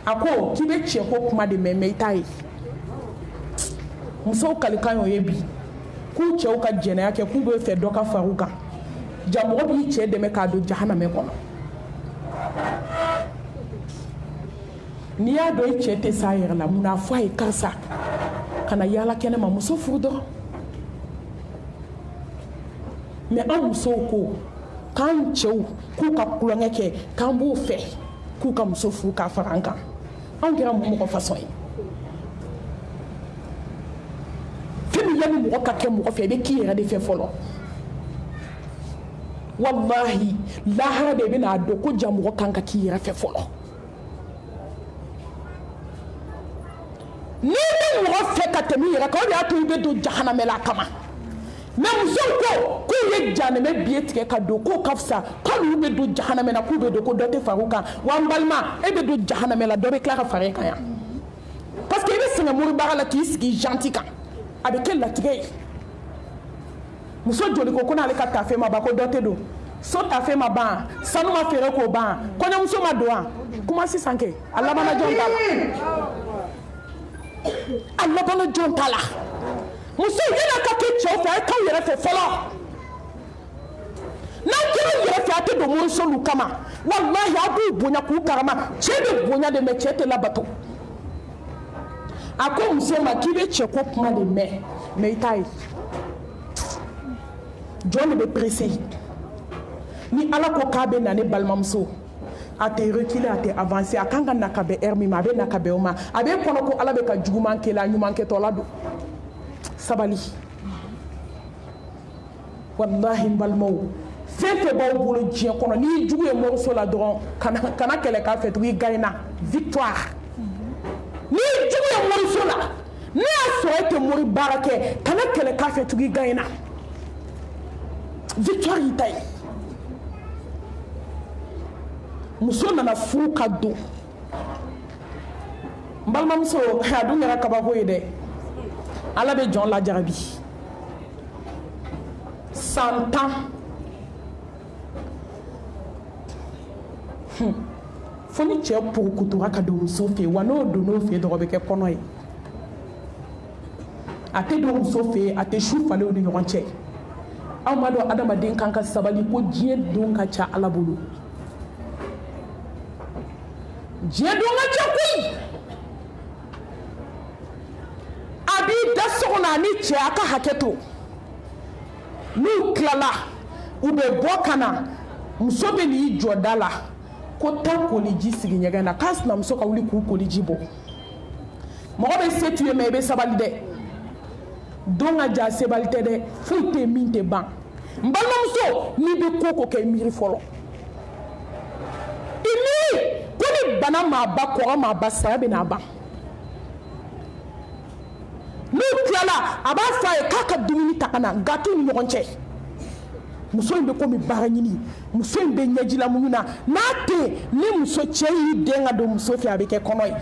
a ko k'i bɛ cɛ ko kuma de mɛn i t'a ye musow kalikan y'o ye bi k'u cɛw ka jɛnɛya kɛ k'u bɛ fɛ dɔ ka fara u kan ja mɔgɔ b'i cɛ dɛmɛ k'a don jahanamɛ kɔnɔ n'i y'a dɔn i cɛ tɛ s'a yɛrɛ la mun na fɔ a ye karisa ka na yaala kɛnɛ ma muso furu dɔrɔn mɛ an musow ko k'an cɛw k'u ka kulonkɛ kɛ k'an b'o fɛ k'u ka muso furu k'a fara an kan anw kɛra mɔgɔ fasɔn ye fɛn min yanni mɔgɔ ka kɛ mɔgɔ fɛ i bɛ k'i yɛrɛ de fɛ fɔlɔ wallahi lahara de bɛna dɔn ko ja mɔgɔ kan ka k'i yɛrɛ fɛ fɔlɔ n'i bɛ mɔgɔ fɛ ka tɛmɛ i yɛrɛ kan o de y'a to i bɛ don jahanamɛ la kama mɛ musow ko k'u ye jahanamɛ biye tigɛ ka don k'o ka fisa k'olu bɛ don jahanamɛ la k'u bɛ don ko dɔ tɛ fara u kan wa n balima e bɛ don jahanamɛ la dɔ bɛ tila ka fara e kan yan parce que i bɛ sɛgɛn moribaga la k'i sigi janti kan a bɛ kɛ latigɛ ye muso joli ko n'ale ka tafe ma ban ko dɔ tɛ don so tafe ma ban sanu ma feere k'o ban kɔɲɔmuso ma don wa kuma sisan kɛ a labanna jɔn t'a la a labanna jɔn t'a la muso yana ka kɛ cɛw fɛ a ye k'aw yɛrɛ fɛ fɔlɔ n'aw kɛra yɛrɛ fɛ a tɛ don morisolu kama walahi a b'u bonya k'u karama cɛ bɛ bonya de mɛ cɛ tɛ labato a ko muso ma k'i bɛ cɛ ko kuma de mɛn mɛ i t'a ye jɔn de bɛ pressé ni ala ko k'a bɛ na ne balimamuso a tɛ reculer a tɛ avancer a kan ka na ka bɛn heure min ma a bɛ na ka bɛn o ma a bɛ kɔnɔ ko ala bɛ ka juguman kɛ la ɲuman kɛtɔ la don sabali wallahi n balimaw fɛn fɛn b'aw bolo diɲɛ kɔnɔ n'i jugu ye moriso la dɔrɔn kana kɛlɛ k'a fɛ tugun i gagnera victoire n'i jugu ye moriso la ne y'a sɔrɔ e tɛ mori baara kɛ kana kɛlɛ k'a fɛ tugun i gagnera victoire y'i ta ye muso nana furu ka don n balimamuso a dun kɛra kabako ye dɛ ala bɛ jɔn lajarabi san 10 fo ni cɛ purukutura ka don muso fɛ yen wa n'o donn'o fɛ yen dɔrɔn o bɛ kɛ kɔnɔ ye a tɛ don muso fɛ yen a tɛ su falen o ni ɲɔgɔn cɛ aw ma dɔn adamaden kan ka sabali ko diɲɛ don ka ca ala bolo diɲɛ don ka ca koyi a b'i da so kɔnɔ a ni cɛ a ka hakɛ to n'u tilala u bɛ bɔ ka na muso bɛ n'i jɔ da la ko taa koliji sigi ɲɛgɛn na k'a sinamuso ka wuli k'u koliji bɔ mɔgɔ bɛ se t'u ye mɛ i bɛ sabali dɛ don ka ja sebali tɛ dɛ foyi tɛ min tɛ ban n balimamuso n'i bɛ ko ko kɛ i miiri fɔlɔ i miiri ko ni bana maa ba kɔrɔ maa ba saya bɛ n'a ban n'u tilala a b'a fɔ a ye k'a ka dumuni ta ka na gâteau ni ɲɔgɔn cɛ muso in bɛ komi baara ɲini muso in bɛ ɲɛjila mun na n'a tɛ ni muso cɛ y'i den ka don muso fɛ a bɛ kɛ kɔnɔ ye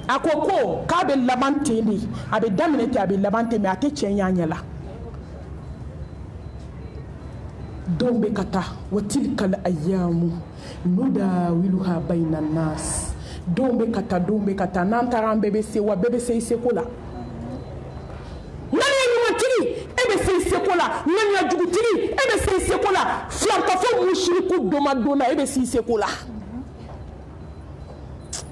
a ko k'a bɛ laban ten de a bɛ daminɛ ten a bɛ laban ten mɛ a tɛ cɛ ɲɛ a ɲɛ la don bɛ ka taa wa tilkal ayyamu nudawiluha bayna nas don bɛ ka taa n'an taara an bɛɛ bɛ se wa bɛɛ bɛ se i seko la ŋaniya ɲumantigi e bɛ se i seko la ŋaniya jugutigi e bɛ se i seko la filankafo musiriku domadonna e bɛ se i seko la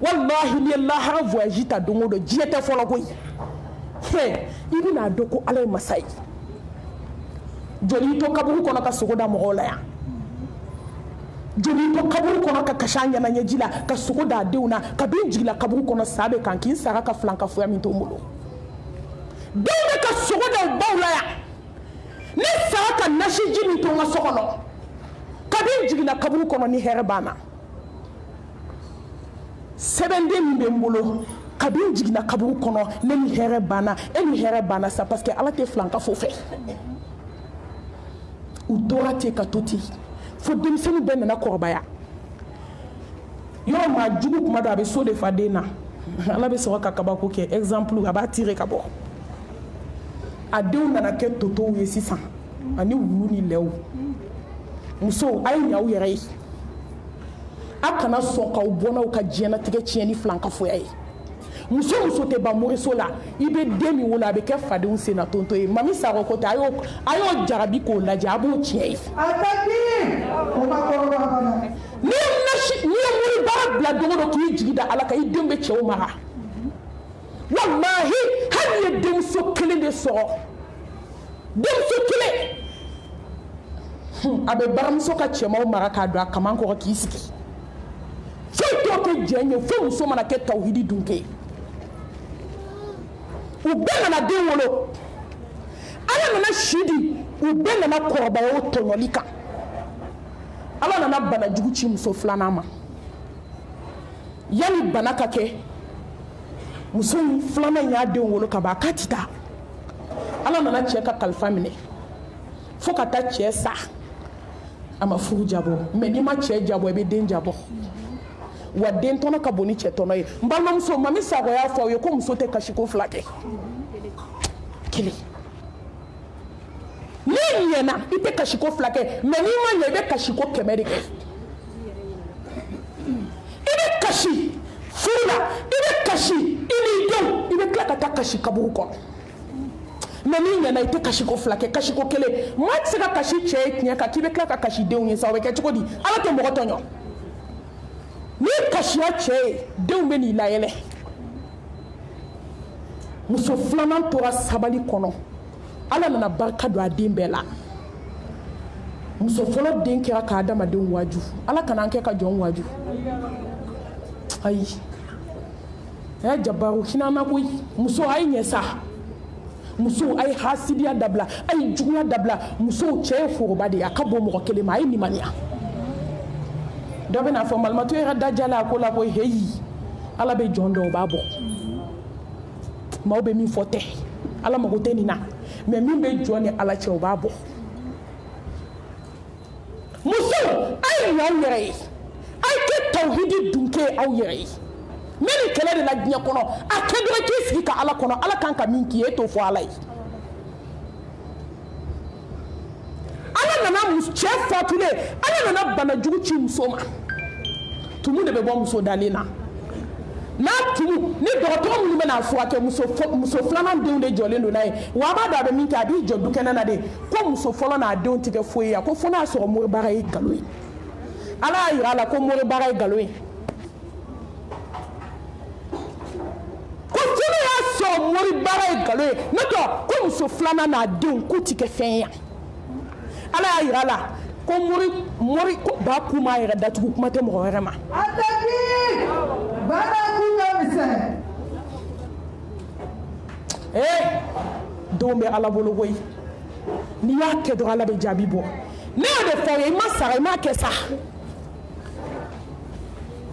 wallahi ni ye lahara voyage ta don o don diɲɛ tɛ fɔlɔ koyi i bɛna dɔn ko ala ye masa ye joli to kaburu kɔnɔ ka sogo da mɔgɔw la yan joli to kaburu kono ka kashanya na nyejila ka sogo da deuna ka bin jigila kaburu kono sabe kan kin sara ka flanka foya min to mulo deuna ka sogo da bawla ya ni sara ka nashi jini to nga sokono ka bin jigila kaburu kono ni herbana sebende mbe mulo ka bin jigila kaburu kono ni herbana ni herbana ça parce que ala te flanka fo fe u tora te ka toti fo denmisɛnnin bɛɛ nana kɔrɔbaya yɔrɔ maa jugu kuma dɔ a bɛ so de fa den na ala bɛ sɔrɔ ka kabako kɛ exemple a b'a tire ka bɔ a denw nana kɛ totow ye sisan ani wulu ni lɛw musow a ye ɲa aw yɛrɛ ye a kana sɔn k'aw bɔ n'aw ka diɲɛlatigɛ tiɲɛni filankafoya ye muso tɛ ban moriso la i bɛ den min wolo a bɛ kɛ fadenw sen na tonto ye mami Sakɔ ko tɛ a y'o jarabi k'o lajɛ a b'o tiɲɛ ye n'i ye moribaga bila dogo dɔ k'i jigi da ala kan i den bɛ cɛw mara walahi hali ye denmuso kelen de sɔrɔ denmuso kelen a bɛ baramuso ka cɛmanw mara k'a don a kaman kɔrɔ k'i sigi foyi t'o kɛ jɛn ye fo muso mana kɛ tawhidi dunke u bɛɛ nana den wolo ala nana si di u bɛɛ nana kɔrɔbaya o tɔɲɔli kan ala nana bana jugu ci muso filanan ma yanni bana ka kɛ muso filanan y'a den wolo ka ban a k'a ti taa ala nana cɛ ka kalifa minɛ fo ka taa cɛ sa a ma furu jabɔ mais n'i ma cɛ jabɔ i bɛ den jabɔ wa den tɔnɔ ka bon ni cɛ tɔnɔ ye n balimamuso mami Sakɔ y'a fɔ aw ye ko muso tɛ kasiko fila kɛ kelen n'i ɲɛna i tɛ kasiko fila kɛ mais n'i ma ɲɛ i bɛ kasiko 100 de kɛ i bɛ kasi furu la i bɛ kasi i n'i denw i bɛ tila ka taa kasi kaburu kɔnɔ mais n'i ɲɛna i tɛ kasiko fila kɛ kasiko kelen maa tɛ se ka kasi cɛ ye tiɲɛ kan k'i bɛ tila ka kasi denw ye sa o bɛ kɛ cogo di ala tɛ mɔgɔ tɔɲɔ n'i kasiya cɛ ye denw bɛ n'i layɛlɛ muso filanan tora sabali kɔnɔ ala nana barika don a den bɛɛ la muso fɔlɔ den kɛra ka adamadenw waju ala kana an kɛ ka jɔn waju ayi a y'a jabaru hinana koyi muso a ye ɲɛ sa muso a ye hasidiya dabila a ye juguya dabila muso cɛ ye foroba de ye a ka bɔ mɔgɔ kelen ma a ye limaniya dɔ bɛ n'a fɔ malimato yɛrɛ dajala a ko la ko heyi ala bɛ jɔn dɔw b'a bɔ maaw bɛ min fɔ tɛ ala mago tɛ nin na mais min bɛ jɔn ni ala cɛ o b'a bɔ muso a ye ɲɛ aw yɛrɛ ye a ye kɛ tawhidi dunke aw yɛrɛ ye mɛ nin kɛlɛ de la diɲɛ kɔnɔ a kɛ dɔrɔn k'i sigi ka ala kɔnɔ ala kan ka min k'i ye e t'o fɔ ala ye ala nana cɛ fatulen ala nana bana jugu ci muso ma tumu de bɛ bɔ muso dalen na n'a tumu ni dɔgɔtɔrɔ minnu bɛna furakɛ muso filanan denw de jɔlen don n'a ye wa a b'a dɔn a bɛ min kɛ a b'i jɔ dukɛnɛ na de ko muso fɔlɔ n'a denw tɛ kɛ foyi ye a ko fo n'a sɔrɔ moribaga ye nkalon ye ala y'a yira a la ko moribaga ye nkalon ye ko fo n'a y'a sɔrɔ moribaga ye nkalon ye n'o tɛ ko muso filanan n'a denw k'u tɛ kɛ fɛn ye yan ala y'a yira a la ko mori ko ba kuma yɛrɛ datugu kuma tɛ mɔgɔ wɛrɛ ma denw bɛ ala bolo koyi n'i y'a kɛ dɔrɔn ala bɛ jaabi bɔ ne y'o de fɔ ye i ma sara i m'a kɛ sa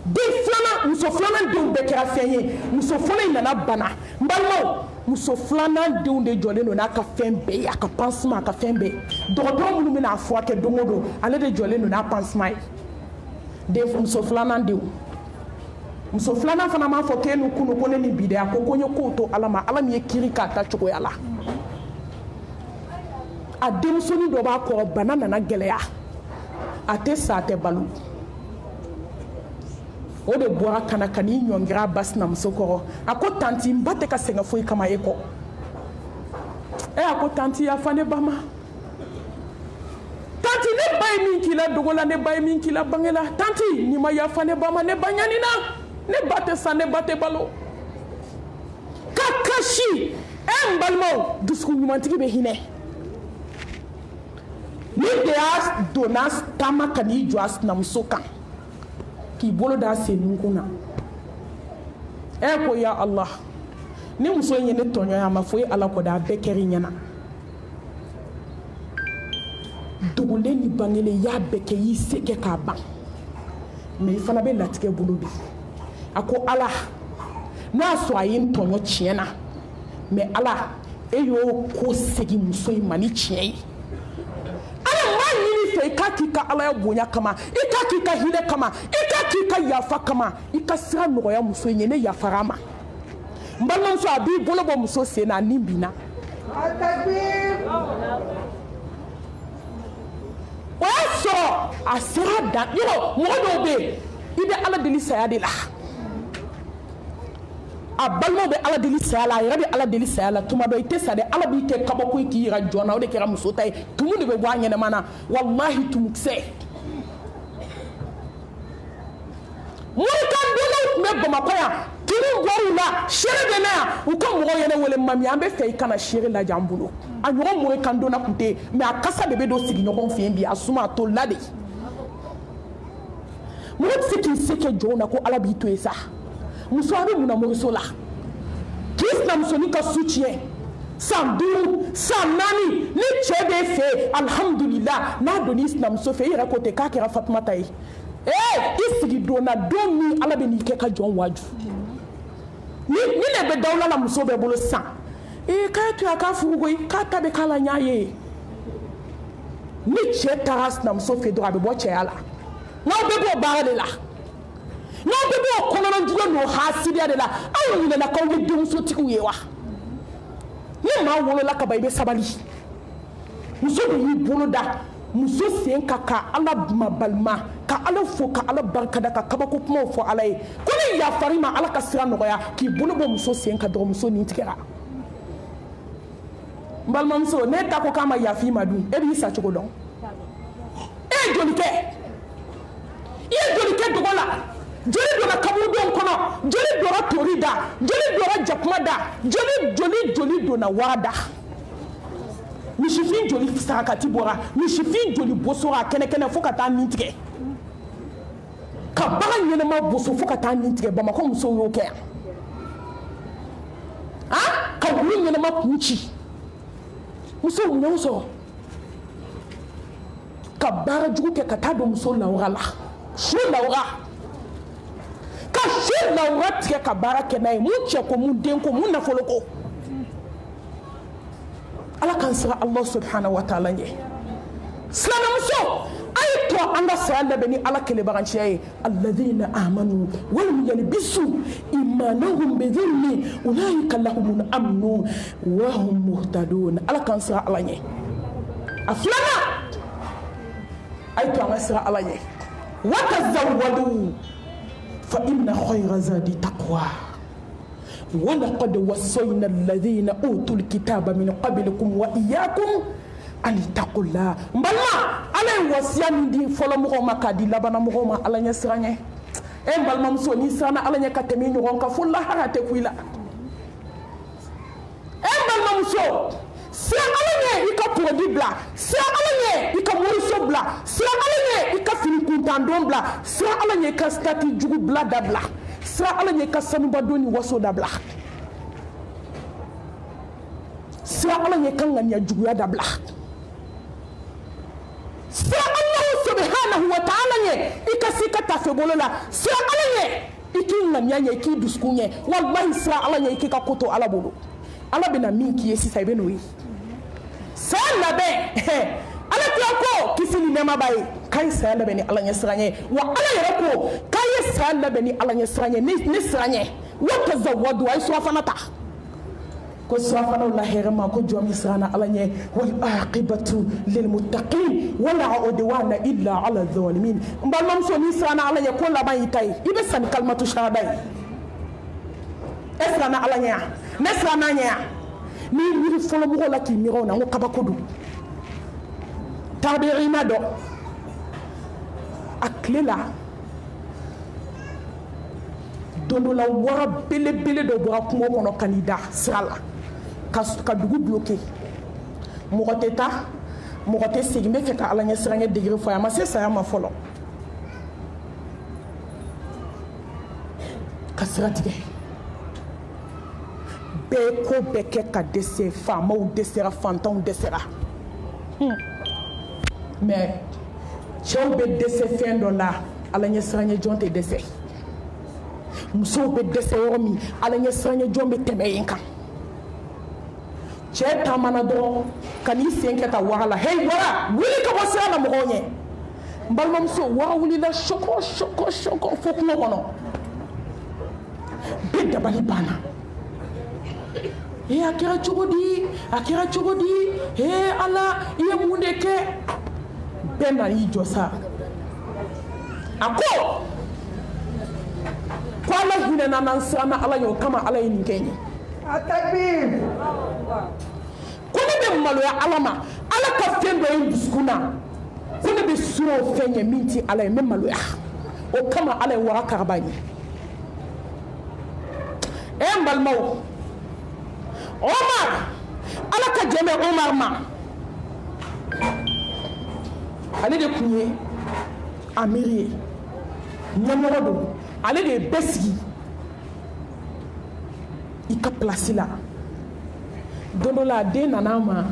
den filanan muso filanan denw bɛɛ kɛra fɛn ye muso fɔlɔ in nana bana n balimaw muso filanan denw de jɔlen don n'a ka fɛn bɛɛ ye a ka pansement a ka fɛn bɛɛ dɔgɔtɔrɔ minnu bɛna a furakɛ don o don ale de jɔlen don n'a pansement ye muso filanan denw muso filanan fana m'a fɔ k'e ni kunu ko ne ni bi dɛ a ko n ye kow to ala ma ala min ye kiiri k'a ta cogoya la a denmusonin dɔ b'a kɔrɔ bana nana gɛlɛya a tɛ sa a tɛ balo o de bɔra kana ka n'i ɲɔngira a ba sinamuso kɔrɔ a ko tanti n ba tɛ ka sɛgɛn foyi kama e kɔ a ko tanti yafa ne ba ma tanti ne ba ye min k'i la dogo la ne ba ye min k'i la bange la tanti n'i ma yafa ne ba ma ne ba ɲanina ne ba tɛ sa ne ba tɛ balo ka kasi n balimaw dusukun ɲumantigi bɛ hinɛ ni de y'a donna taama ka n'i jɔ a sinamuso kan k'i bolo d'a senninkun na ko ya Allah ni muso in ye ne tɔɲɔ a ma fɔ Ala kɔ dɛ a bɛɛ kɛr'i ɲɛna dogolen ni bangelen y'a bɛɛ kɛ y'i se kɛ k'a ban mais i fana bɛ latigɛ bolo bi a ko Ala n'a y'a sɔrɔ a ye n tɔɲɔ tiɲɛ na mais Ala e y'o ko segin muso in ma ni tiɲɛ ye Ala m'a ɲini fɛ i k'a k'i ka Alaya bonya kama i k'a k'i ka hinɛ kama i k'a k'i ka yafa kama i ka sira nɔgɔya muso in ye ne yafara a ma n balimamuso a b'i bolo bɔ muso sen na a nin binna o y'a sɔrɔ a sera dan yɔrɔ mɔgɔ dɔw bɛ yen i bɛ Ala deli saya de la a balimaw bɛ Ala deli saya la a yɛrɛ bɛ Ala deli saya la tuma dɔ i tɛ sa dɛ Ala b'i kɛ kabako ye k'i yɛrɛ jɔn na o de kɛra muso ta ye tumu de bɛ bɔ a ɲɛnɛma na walahi tumukisɛ morikandonnaw tun bɛ Bamakɔ yan tunu bɔr'u la seere bɛ na yan u ka mɔgɔw ye ne wele mami an bɛ fɛ i kana seere lajɛ an bolo a ɲɔgɔn morikandonna tun tɛ yen mais a kasa de bɛ don sigiɲɔgɔn fɛ yen bi a suma a tolila de mɔgɔ tɛ se k'i se kɛ jɔnw na ko Ala b'i to yen sa muso a bɛ mun na moriso la k'i sinamusonin ka su tiɲɛ san 5 san 4 ni cɛ b'e fɛ alhamdulillah n'a donn'i sinamuso fɛ i yɛrɛ ko ten k'a kɛra Fatumata ye i sigi donna don min Ala bɛ n'i kɛ ka jɔn waaju ni ne bɛ dawula la muso bɛɛ bolo sisan k'a to a k'a furu koyi k'a ta bɛ k'a la n y'a ye ni cɛ taara sinamuso fɛ dɔrɔn a bɛ bɔ cɛya la n'aw bɛɛ b'o baara de la n'aw bɛɛ b'o kɔnɔna jugu n'o hasidiya de la aw ɲinɛna k'aw ye denmusotigiw ye wa ni maa wolola ka ban i bɛ sabali muso de y'i bolo da muso sen ka Ala mabalima ka Ala fo ka Ala barikada ka kabako kumaw fɔ Ala ye ko ni yafari ma Ala ka sira nɔgɔya k'i bolo bɔ muso sen ka dɔrɔn muso nin tigɛra n balimamuso ne ta ko k'a ma yafi ma dun e b'i sa cogo dɔn e ye joli kɛ i ye joli kɛ dogo la joli donna kaburudenw kɔnɔ joli donna tori da joli donna jakuma da joli donna wara da misifin joli sarakati bɔra misifin joli bosora kɛnɛkɛnɛ fo ka taa nin tigɛ ka bagan ɲɛnɛma boso fo ka taa nin tigɛ Bamakɔ musow y'o kɛ yan ka wulu ɲɛnɛma kun ci musow ɲɛw sɔrɔ ka baara jugu kɛ ka taa don muso lawura la su lawura ka su lawura tigɛ ka baara kɛ n'a ye mun cɛ ko mun den ko mun nafolo ko Ala k'an sira Allah subhanahu wa ta'ala ɲɛ silamɛmuso a ye to an ka saya labɛn ni Ala kelebaganciya ye alladhina amanu walam yalbisu imanahum bidhulmin ulaika lahumul amnu wa hum muhtadun Ala k'an sira Ala ɲɛ a filanan a ye to an ka sira Ala ɲɛ wa tazawwadu fa inna khayra zadi taqwa ولقد وصينا الذين أوتوا الكتاب من قبلكم وإياكم أن اتقوا الله مبلا على وصية من دين فلا مغوما كادي لبنا مغوما على نسرانه مبلا مسوني سانا على نكتمين نغونك فلا هراتي كويلا مبلا مسو سيا على يكا برودي بلا سيا على يكا مورسو بلا سيا على يكا فينكون تاندون بلا سيا على يكا ستاتي جوغو بلا دبلا sira Ala ɲɛ ka sanuba don ni waso dabila sira Ala ɲɛ ka ŋaniya juguya dabila sira Allah subhanahu wa ta'ala ɲɛ i ka se ka tafe bolo la sira Ala ɲɛ i k'i ŋaniya ɲɛ i k'i dusukun ɲɛ wallahi sira Ala ɲɛ i k'i ka ko to Ala bolo Ala bɛna min k'i ye sisan i bɛ n'o ye saya labɛn Ala tɛ ko kisi ni nɛɛma b'a ye k'a ye saya labɛn ni Ala ɲɛ siran ɲɛ wa Ala yɛrɛ ko k'a ye saya labɛn ni Ala ɲɛ siran ɲɛ ne siran ɲɛ wa tazawwadu a ye surafana ta ko surafanaw la hɛrɛ ma ko jɔn min siranna Ala ɲɛ wal aqibatu lil muttaqin wala udwana illa ala zalimin n balimamuso n'i siranna Ala ɲɛ ko laban y'i ta ye i bɛ sa ni kalimatu shahada ye e siranna Ala ɲɛ yan ne siranna ɲɛ yan n'i miiri fɔlɔ mɔgɔw la k'i miiri o na n ko kabako don tabi'ina dɔ a tile la don dɔ la wara belebele dɔ bɔra kungo kɔnɔ ka n'i da sira la ka dugu bloqué mɔgɔ tɛ taa mɔgɔ tɛ segin n bɛ fɛ ka ala ɲɛ siranɲɛ degere fɔ a ma se saya ma fɔlɔ ka sira tigɛ bɛɛ ko bɛɛ kɛ ka dɛsɛ faamaw dɛsɛra fantanw dɛsɛra mais cɛw bɛ dɛsɛ fɛn dɔ la ala ɲɛ siranɲɛ jɔn tɛ dɛsɛ musow bɛ dɛsɛ yɔrɔ min ala ɲɛ siranɲɛ jɔn bɛ tɛmɛ yen kan cɛ taamana dɔrɔn ka n'i sen kɛ ta waga la hey wara wuli ka bɔ sira la mɔgɔw ɲɛ n balimamuso waga wulila sɔkɔ sɔkɔ sɔkɔ fo kungo kɔnɔ bɛɛ dabali banna a kɛra cogo di a kɛra cogo di ala i ye mun de kɛ bɛɛ na y'i jɔ sa a ko ala hinɛna n'an siranna ala ye o kama ala ye nin kɛ n ye Atakbir. ko ne bɛ maloya ala ma ala ka fɛn dɔ ye dusukun na ko ne bɛ siran o fɛn ɲɛ min tɛ ala ye n bɛ maloya o kama ala ye waga karaba n ye n balimaw Omar ala ka jɛn bɛ Omar ma ale de tun ye amiri ye ɲɛmɔgɔ don ale de ye bɛɛ sigi i ka place la don dɔ la a den nana ma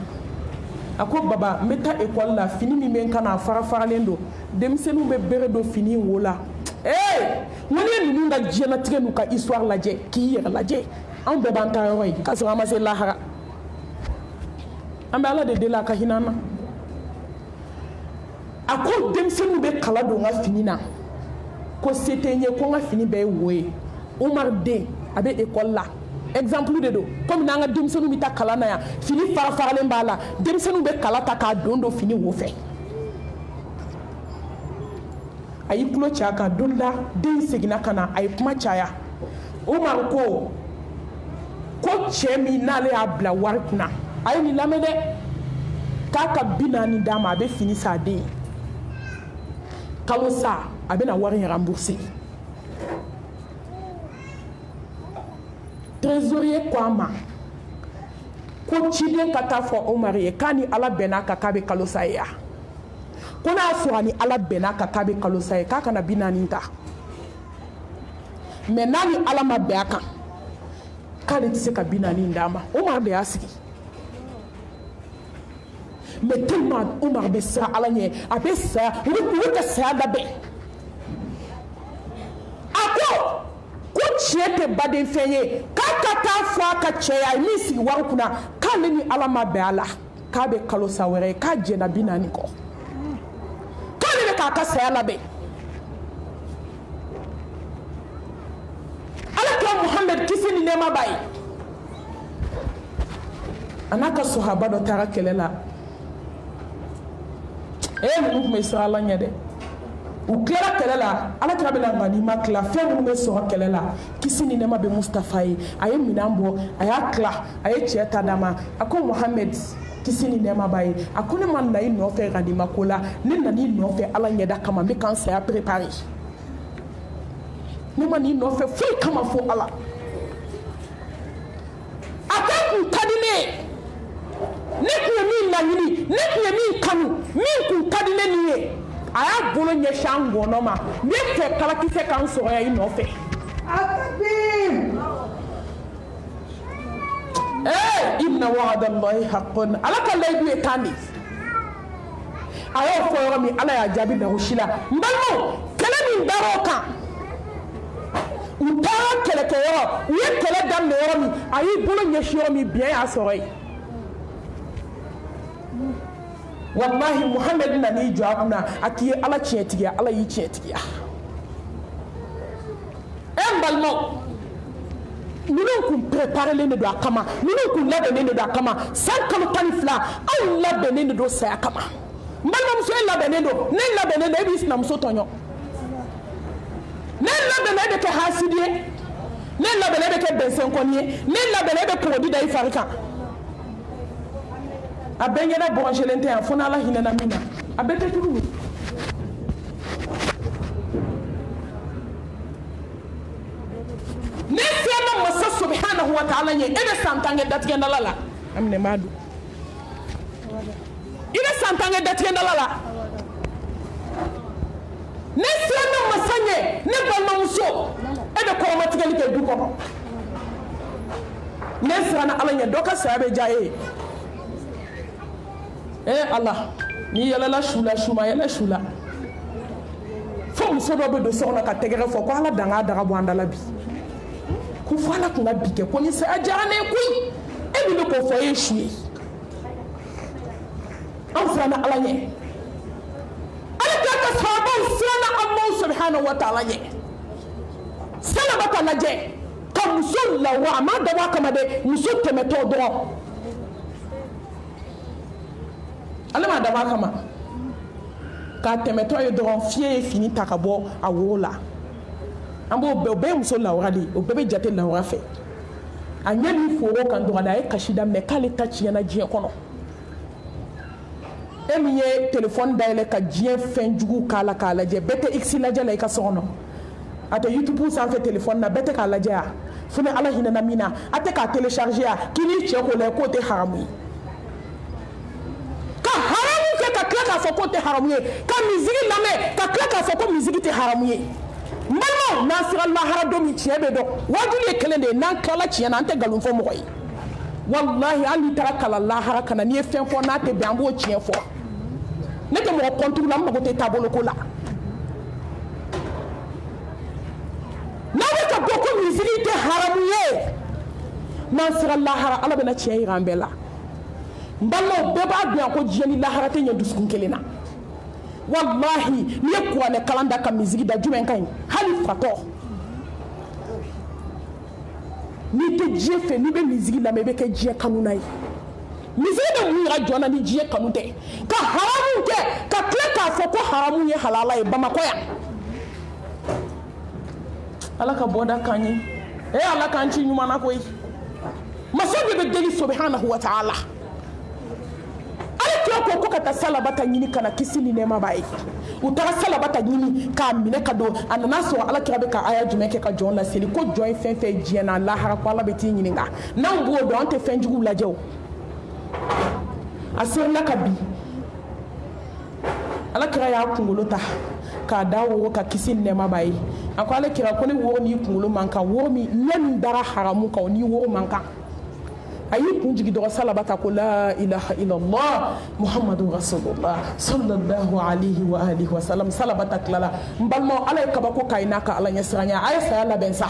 a ko baba n bɛ taa école la fini min bɛ n kan na a fara faralen don denmisɛnninw bɛ bere don fini in wo la n ko n'i ye ninnu ka diɲɛlatigɛ n'u ka histoire lajɛ k'i yɛrɛ lajɛ anw bɛɛ b'an ta yɔrɔ ye k'a sɔrɔ an ma se lahara an bɛ ala de deli a ka hinɛ an na a ko denmisɛnninw bɛ kala don n ka fini na ko se tɛ n ye ko n ka fini bɛɛ ye wo ye Umar den a bɛ école la exemple de don komi n'an ka denmisɛnninw bɛ taa kalan na yan fini fara faralen b'a la denmisɛnninw bɛ kala ta k'a don fini wo fɛ a y'i tulo ci a kan don la den seginna ka na a ye kuma caya Umar ko cɛ min n'ale y'a bila wari kunna a ye nin lamɛn dɛ k'a ka 40 d'a ma a bɛ fini san a den ye kalo sa a bɛna wari in rembourser trésorier ko a ma ko ciden ka taa fɔ Omar ye k'a ni ala bɛnna kan k'a bɛ kalo sa ye ko n'a sɔrɔ a ni ala bɛnna kan k'a bɛ kalo sa ye k'a kana 40 ta mais n'a ni ala ma bɛn a kan k'ale tɛ se ka 40 d'a ma Omar de y'a sigi mais tellement Omar bɛ siran ala ɲɛ a bɛ saya u bɛ ka saya labɛn a ko tiɲɛ tɛ baden fɛn ye k'a ka taa fɔ a ka cɛ ye a ye min sigi wari kunna k'ale ni ala ma bɛn a la k'a bɛ kalo sa wɛrɛ ye k'a jɛnna 40 kɔ k'ale bɛ k'a ka saya labɛn alakira Muhammed kisi ni nɛɛma b'a ye a n'a ka sahaba dɔ taara kɛlɛ la ninnu tun bɛ siran ala ɲɛ dɛ u tilara kɛlɛ la alakira bɛna ganima tila fɛn minnu bɛ sɔrɔ kɛlɛ la kisi ni nɛɛma bɛ Mustafa ye a ye minɛn bɔ a y'a tila a ye cɛ ta d'a ma a ko Muhammed kisi ni nɛɛma b'a ye a ko ne ma na i nɔfɛ ganima ko la ne nana i nɔfɛ ala ɲɛda kama n bɛ k'an saya préparer ne ma n'i nɔfɛ foyi kama fo ala a ko kun ka di ne ye ne tun ye min laɲini ne tun ye min kanu min kun ka di ne nin ye a y'a bolo ɲɛsin an gɔnɔ ma n bɛ fɛ kalakisɛ k'an sɔrɔ yan i nɔfɛ inna wa'adallahi haqqun ala ka layidu ye tan de a y'o fɔ yɔrɔ min ala y'a jaabi lagosi la n balimaw kɛlɛ min dar'o kan u taara kɛlɛkɛyɔrɔ u ye kɛlɛ daminɛ yɔrɔ min a y'i bolo ɲɛsin yɔrɔ min biɲɛ y'a sɔrɔ yen wallahi Muhammed nan'i jɔ a kunna a k'i ye ala tiɲɛtigiya ala y'i tiɲɛtigiya n balimaw ninnu kun préparelen de don a kama ninnu kun labɛnnen de don a kama san kalo 12 anw labɛnnen de don saya kama n balimamuso e labɛnnen don ne labɛnnen don e b'i sinamuso tɔɲɔ ne labɛnnen e bɛ kɛ hasidi ye ne labɛnnen e bɛ kɛ bɛnsɛnkɔni ye ne labɛnnen e bɛ kɔgɔdi da i fari kan a bɛɛ ɲɛna bɔgɔselen tɛ yan fo n'ala hinɛna min na a bɛɛ tɛ turu ne fiyɛna masa subhanahu wa ta'ala ye e bɛ san 10 kɛ datigɛndala la aminɛ m'a don i bɛ san en tant que d'attirer ne sirana masanye ne balimamuso e bɛ kɔrɔmatigɛli kɛ du kɔnɔ ne siranna ala ɲɛ dɔ ka saya bɛ diya e ye ala n'i yɛlɛla su la su ma yɛlɛ su la fo muso dɔ bɛ don so kɔnɔ ka tɛgɛrɛ fɔ ko ala dan k'a daga bɔ an da la bi ko fo ala tun ka bi kɛ ko ni saya diyara ne ye koyi e min bɛ k'o fɔ e ye su ye an siranna ala ɲɛ ka sahabaw siranna Allah subhanahu wa ta'ala ɲɛ salabata lajɛ ka muso lawa a ma dabɔ a kama dɛ muso tɛmɛtɔ dɔrɔn ale ma dabɔ a kama k'a tɛmɛtɔ ye dɔrɔn fiɲɛ ye fini ta ka bɔ a woro la an b'o bɛɛ o bɛɛ ye muso lawura de ye o bɛɛ bɛ jate lawura fɛ a ɲɛ min foro kan dɔrɔn a ye kasi daminɛ k'ale ta tiɲɛna diɲɛ kɔnɔ e min ye téléphone dayɛlɛ ka diɲɛ fɛn jugu k'a la k'a lajɛ bɛɛ tɛ x lajɛ la i ka so kɔnɔ a tɛ youtube sanfɛ téléphone na bɛɛ tɛ k'a lajɛ a fo ni ala hinɛna min na a tɛ k'a télécharger a k'i n'i cɛ k'o lajɛ k'o tɛ haramu ye ka haramu kɛ ka tila k'a fɔ k'o tɛ haramu ye ka misiki lamɛn ka tila k'a fɔ ko misiki tɛ haramu ye n balimaw n'an sera lahara don min tiɲɛ bɛ dɔn wajibi ye kelen de ye n'an tilala tiɲɛ na an tɛ nkalon fɔ mɔgɔ ye wallahi hali n'i taara kalan lahara ka na n'i ye fɛn fɔ n'a tɛ bɛn an b'o tiɲɛ fɔ ne tɛ mɔgɔ kɔntugu la n mago tɛ taabolo ko la n'a bɛ ka bɔ ko misiri tɛ haramu ye n'an sera lahara ala bɛna tiɲɛ yira an bɛɛ la n balimaw bɛɛ b'a dɔn ko diɲɛ ni lahara tɛ ɲɛ dusukun kelen na wallahi n'i ye kuranɛ kalan da ka misiri da jumɛn ka ɲi hali fatɔ n'i tɛ diɲɛ fɛ n'i bɛ misiri lamɛn i bɛ kɛ diɲɛ kanu na ye misiri bɛ mun yɛrɛ jɔn na ni diɲɛ kanu tɛ ka haramu kɛ ka tila k'a fɔ ko haramu ye halala ye bamakɔ yan ala ka bɔda k'an ye ala k'an ci ɲuman na koyi masa de bɛ deli subhanahu wa ta'ala ale kira ko ka taa salabata ɲini ka na kisi ni nɛɛma b'a ye u taara salabata ɲini k'a minɛ ka don a nana sɔrɔ ala kira bɛ ka aya jumɛn kɛ ka jɔn laseli ko jɔn ye fɛn fɛn diɲɛ na lahara ko ala bɛ t'i ɲininka n'an b'o dɔn an tɛ fɛn jugu lajɛ o a serila ka bi ala kira y'a kunkolo ta k'a da woro ka kisi ni nɛɛma b'a ye a ko ale kira ko ni woro n'i kunkolo man kan woro min ɲɛ min dara haramu kan o ni woro man kan a y'i kun jigi dɔgɔ salabata ko la ilaha illallah muhammadu rasulullah sallallahu alaihi wa alihi wa sallam salabata tilala n balimaw ala ye kabako k'a ye n'a ka ala ɲɛ siranya a ye saya labɛn sa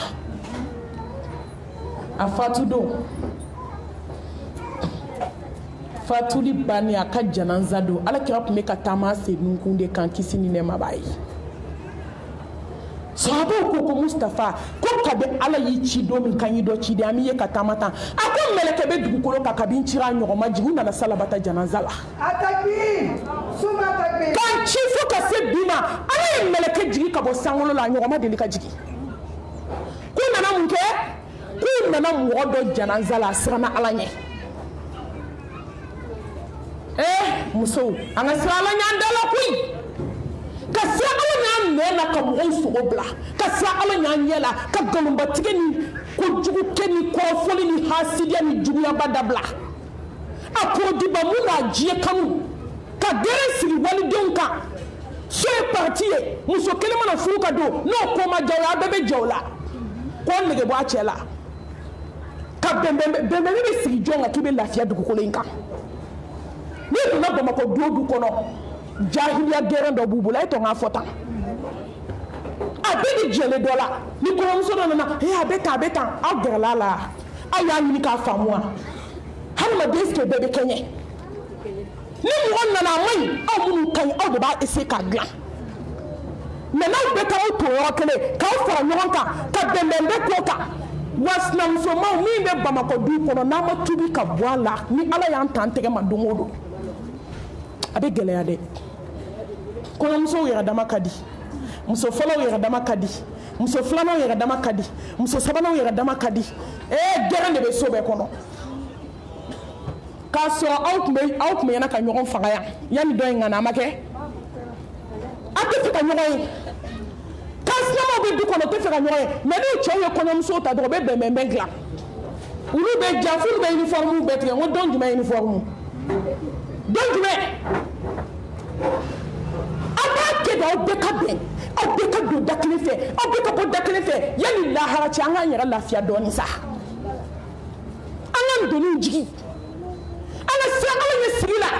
a fatu don fatuli bani a ka janaza don ala kira tun bɛ ka taama senunkun de kan kisi ni nɛɛma b'a ye sahabaw ko ko mustafa ko kabi ala y'i ci don min kan y'i dɔ ci de an b'i ye ka taama tan a ko mɛlɛkɛ bɛ dugukolo kan kabi n cira a ɲɔgɔn ma jigi u nana salabata janaza la k'an ci fo ka se bi ma ala ye mɛlɛkɛ jigi ka bɔ sankolo la a ɲɔgɔn ma deli ka jigi k'u nana mun kɛ k'u nana mɔgɔ dɔ janaza la a siranna ala ɲɛ musow an ka sira ala ɲ'an da la koyi ka sira ala ɲ'an nɛ la ka mɔgɔw sogo bila ka sira ala ɲ'an ɲɛ la ka nkalonbatigɛ ni kojugukɛ ni kɔrɔfɔli ni hasidiya ni juguyaba dabila a porodiba mun b'a diɲɛ kanu ka gɛrɛ sigi walidenw kan so ye parti ye muso kelen mana furu ka don n'o ko ma ja o ye a bɛɛ bɛ ja o la k'o nege bɔ a cɛ la ka bɛnbɛnni bɛ sigi jɔn kan k'i bɛ lafiya dugukolo in kan n'i donna bamakɔ du o du kɔnɔ jahiliya gɛrɛn dɔ b'u bolo e tɔ k'a fɔ tan a bɛɛ ni jɛlen dɔ la ni kɔɲɔmuso dɔ nana a bɛ tan aw gɛrɛla a la aw y'a ɲini k'a faamu wa hadamaden sigi bɛɛ bɛ kɛ ɲɛ ni mɔgɔ nana a ma ɲi aw minnu ka ɲi aw de b'a essayer k'a dilan mɛ n'aw bɛɛ taara aw to yɔrɔ kelen k'aw fara ɲɔgɔn kan ka bɛnbɛn bɛ k'o kan wa sinamusomaw min bɛ bamakɔ du kɔnɔ n'an ma tubi ka bɔ a la ni ala y'an ta an tɛgɛ ma don o don a bɛ gɛlɛya dɛ kɔɲɔmusow yɛrɛ dama ka di muso fɔlɔw yɛrɛ dama ka di muso filananw yɛrɛ dama ka di muso sabananw yɛrɛ dama ka di gɛrɛn de bɛ so bɛɛ kɔnɔ k'a sɔrɔ aw tun bɛ ɲɛna ka ɲɔgɔn faga yan yanni dɔ in ka na a ma kɛ a tɛ fɛ ka ɲɔgɔn ye kansinamaw bɛ du kɔnɔ tɛ fɛ ka ɲɔgɔn ye mɛ n'u cɛw ye kɔɲɔmusow ta dɔrɔn u bɛ bɛnbɛnbɛn dilan olu bɛ ja furu bɛ uniforme bɛɛ tigɛ n ko don jumɛn uniforme don jumɛn aw bɛɛ ka bɛn aw bɛɛ ka don da kelen fɛ aw bɛɛ ka bɔ da kelen fɛ yanni lahara cɛ an k'an yɛrɛ lafiya dɔɔni sa an ka doniw jigi an ka se ala ɲɛ sigi la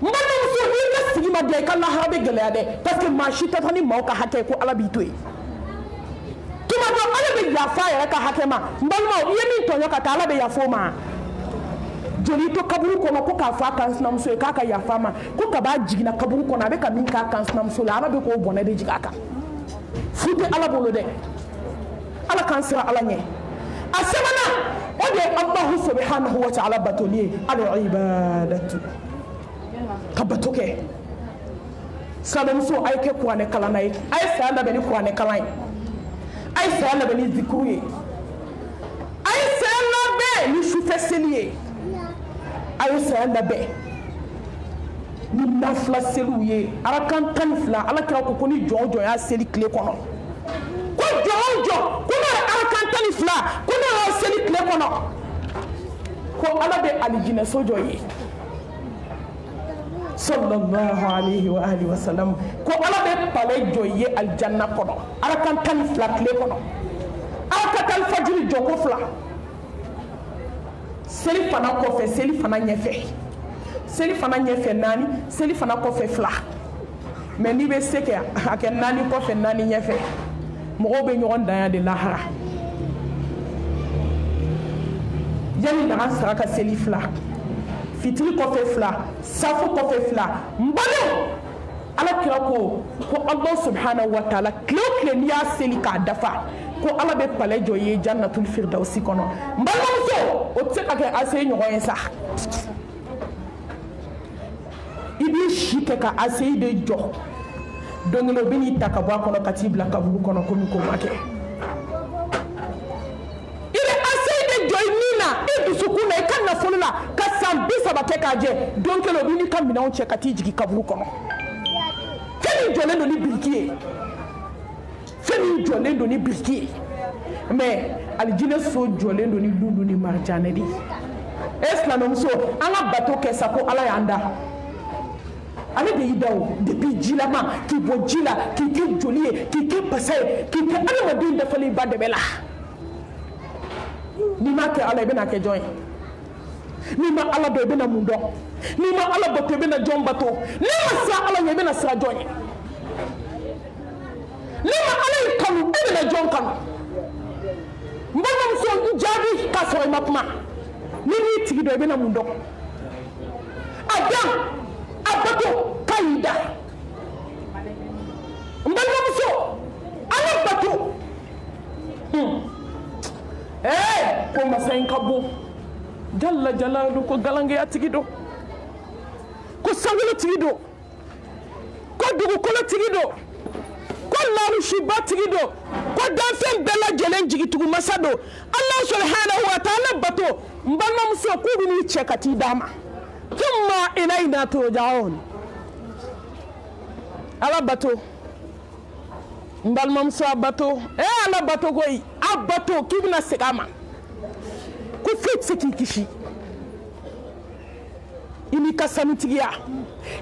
n balimamuso n'i ka sigi ma diya i ka lahara bɛ gɛlɛya dɛ parce que maa si tɛ taa ni maaw ka hakɛ ye ko ala b'i to yen tuma dɔ ala bɛ yafa a yɛrɛ ka hakɛ ma n balimaw i ye min tɔɲɔ ka taa ala bɛ yafa o ma joli to kaburu kɔnɔ ko k'a fɔ a kan sinamuso ye k'a ka yafa ma ko kaba jiginna kaburu kɔnɔ a bɛ ka min k'a kan sinamuso la ala bɛ k'o bɔnɛ de jigin a kan fu tɛ ala bolo dɛ ala k'an sira ala ɲɛ a sabanan o de ye alahu subhanahu wa ta'ala batoli ye al-ibadatu ka bato kɛ silamɛmuso a ye kɛ kuranɛ kalanna ye a ye saya labɛn ni kuranɛ kalan ye a ye saya labɛn ni zikuru ye a ye saya labɛn ni sufɛ seli ye a ye saya labɛn ni nafila seliw ye arakan 12 ala kira ko ni jɔn o jɔn y'a seli tile kɔnɔ ko jɔn o jɔn ko n'o ye arakan 12 ko n'o y'a seli tile kɔnɔ ko ala bɛ alijinɛso jɔ ye sallallahu alayhi wa alihi wa sallam ko ala bɛ palais jɔ ye alijanna kɔnɔ arakan 12 tile kɔnɔ ala ka taa fajiri jɔ ko 2 seli fana kɔfɛ seli fana ɲɛfɛ seli fana ɲɛfɛ 4 seli fana kɔfɛ 2 mais n'i bɛ se kɛ a kɛ 4 kɔfɛ 4 ɲɛfɛ mɔgɔw bɛ ɲɔgɔn danya de lahara yanni daga sara ka seli 2 fitiri kɔfɛ 2 safu kɔfɛ 2 n balimaw ala kira ko Allah subhanahu wa ta'ala tile o tile n'i y'a seli k'a dafa ko ala bɛ palais jɔ ye jannatul firdausi kɔnɔ n balimamuso o tɛ se ka kɛ ase ɲɔgɔn ye sa i b'i si kɛ ka ase de jɔ don kelen o bɛ n'i ta ka bɔ a kɔnɔ ka t'i bila kaburu kɔnɔ komi ko ma kɛ i bɛ ase de jɔ i nin na i dusukun na i ka nafolo la ka san 30 kɛ k'a jɛ don kelen o bɛ n'i ka minɛnw cɛ ka t'i jigin kaburu kɔnɔ fɛn min jɔlen don ni biriki ye fɛn min jɔlen don ni biriki ye mais alijinɛ so jɔlen don ni lulu ni marijanɛ de ye e silamɛmuso an ka bato kɛ sa ko ala y'an da ale de y'i da o depuis jilama k'i bɔ ji la k'i kɛ joli ye k'i kɛ basa ye k'i kɛ adamaden dafalen ba dɛbɛ la n'i m'a kɛ ala i bɛna kɛ jɔn ye n'i ma ala dɔn i bɛna mun dɔn n'i ma ala bato i bɛna jɔn bato n'i ma sira ala ɲɛ i bɛna sira jɔn ye n'i ma ala in kanu i bɛna jɔn kanu n balimamuso n jaabi k'a sɔrɔ i ma kuma ni n'i tigi dɔn i bɛna mun dɔn a dan a bato k'a y'i da n balimamuso ala bato ko masa in ka bon jalla jalalu ko galangeya tigi don ko sankolo tigi don ko dugukolo tigi don ko larusiba tigi don ko danfɛn bɛɛ lajɛlen jigitugu masa don Allah subhanahu wa ta'ala bato n balimamuso k'u bɛ n'i cɛ ka t'i d'a ma thumma ilayna turja'un ala bato n balimamuso a bato ala bato koyi a bato k'i bɛna segin a ma ko foyi tɛ se k'i kisi i n'i ka sanutigiya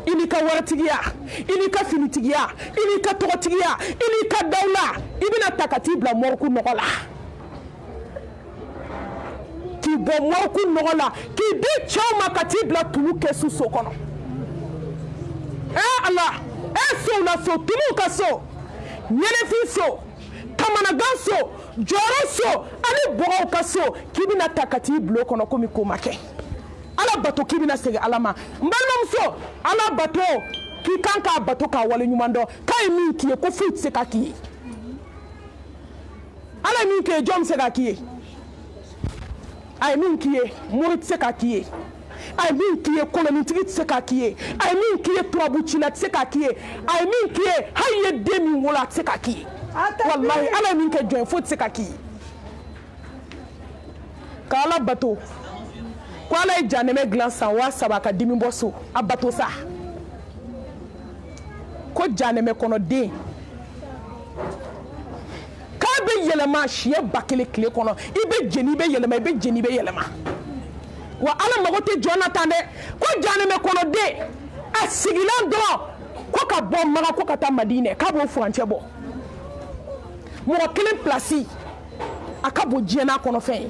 i n'i ka waritigiya i n'i ka finitigiya i n'i ka tɔgɔtigiya i n'i ka dawula i bɛna ta ka t'i bila mɔriku nɔgɔ la k'i bɔ mɔriku nɔgɔ la k'i di cɛw ma ka t'i bila tulu kɛsu so kɔnɔ ala sow la so tuluw ka so ɲɛnɛfin so kamanagan so jɔyɔrɔ so ani bɔgɔw ka so k'i bɛna ta ka t'i bila o kɔnɔ komi ko ma kɛ ala bato k'i bɛna segin ala ma n balimamuso ala bato k'i kan k'a bato k'a wale ɲuman dɔn k'a ye min k'i ye ko foyi tɛ se ka k'i ye ala ye min k'i ye jɔn bɛ se ka k'i ye a ye min k'i ye mori tɛ se ka k'i ye a ye min k'i ye kolonitigi tɛ se ka k'i ye a ye min k'i ye turabucila tɛ se ka k'i ye a ye min k'i ye hali i ye den min wolo a tɛ se ka k'i ye walahi ala ye min kɛ jɔn ye foyi tɛ se ka k'i ye ka ala bato ko ala ye janɛmɛ dilan san 3 ka dimi bɔ so a bato sa ko janɛmɛ kɔnɔ den k'a bɛ yɛlɛma siɲɛ 1000 tile kɔnɔ i bɛ jeni i bɛ yɛlɛma i bɛ jeni i bɛ yɛlɛma wa ala mago tɛ jɔn na tan dɛ ko janɛmɛ kɔnɔ den a sigilan dɔrɔn ko ka bɔ Maka ko ka taa Madinɛ k'a b'o furancɛ bɔ mɔgɔ kelen place a ka bon diɲɛ n'a kɔnɔfɛn ye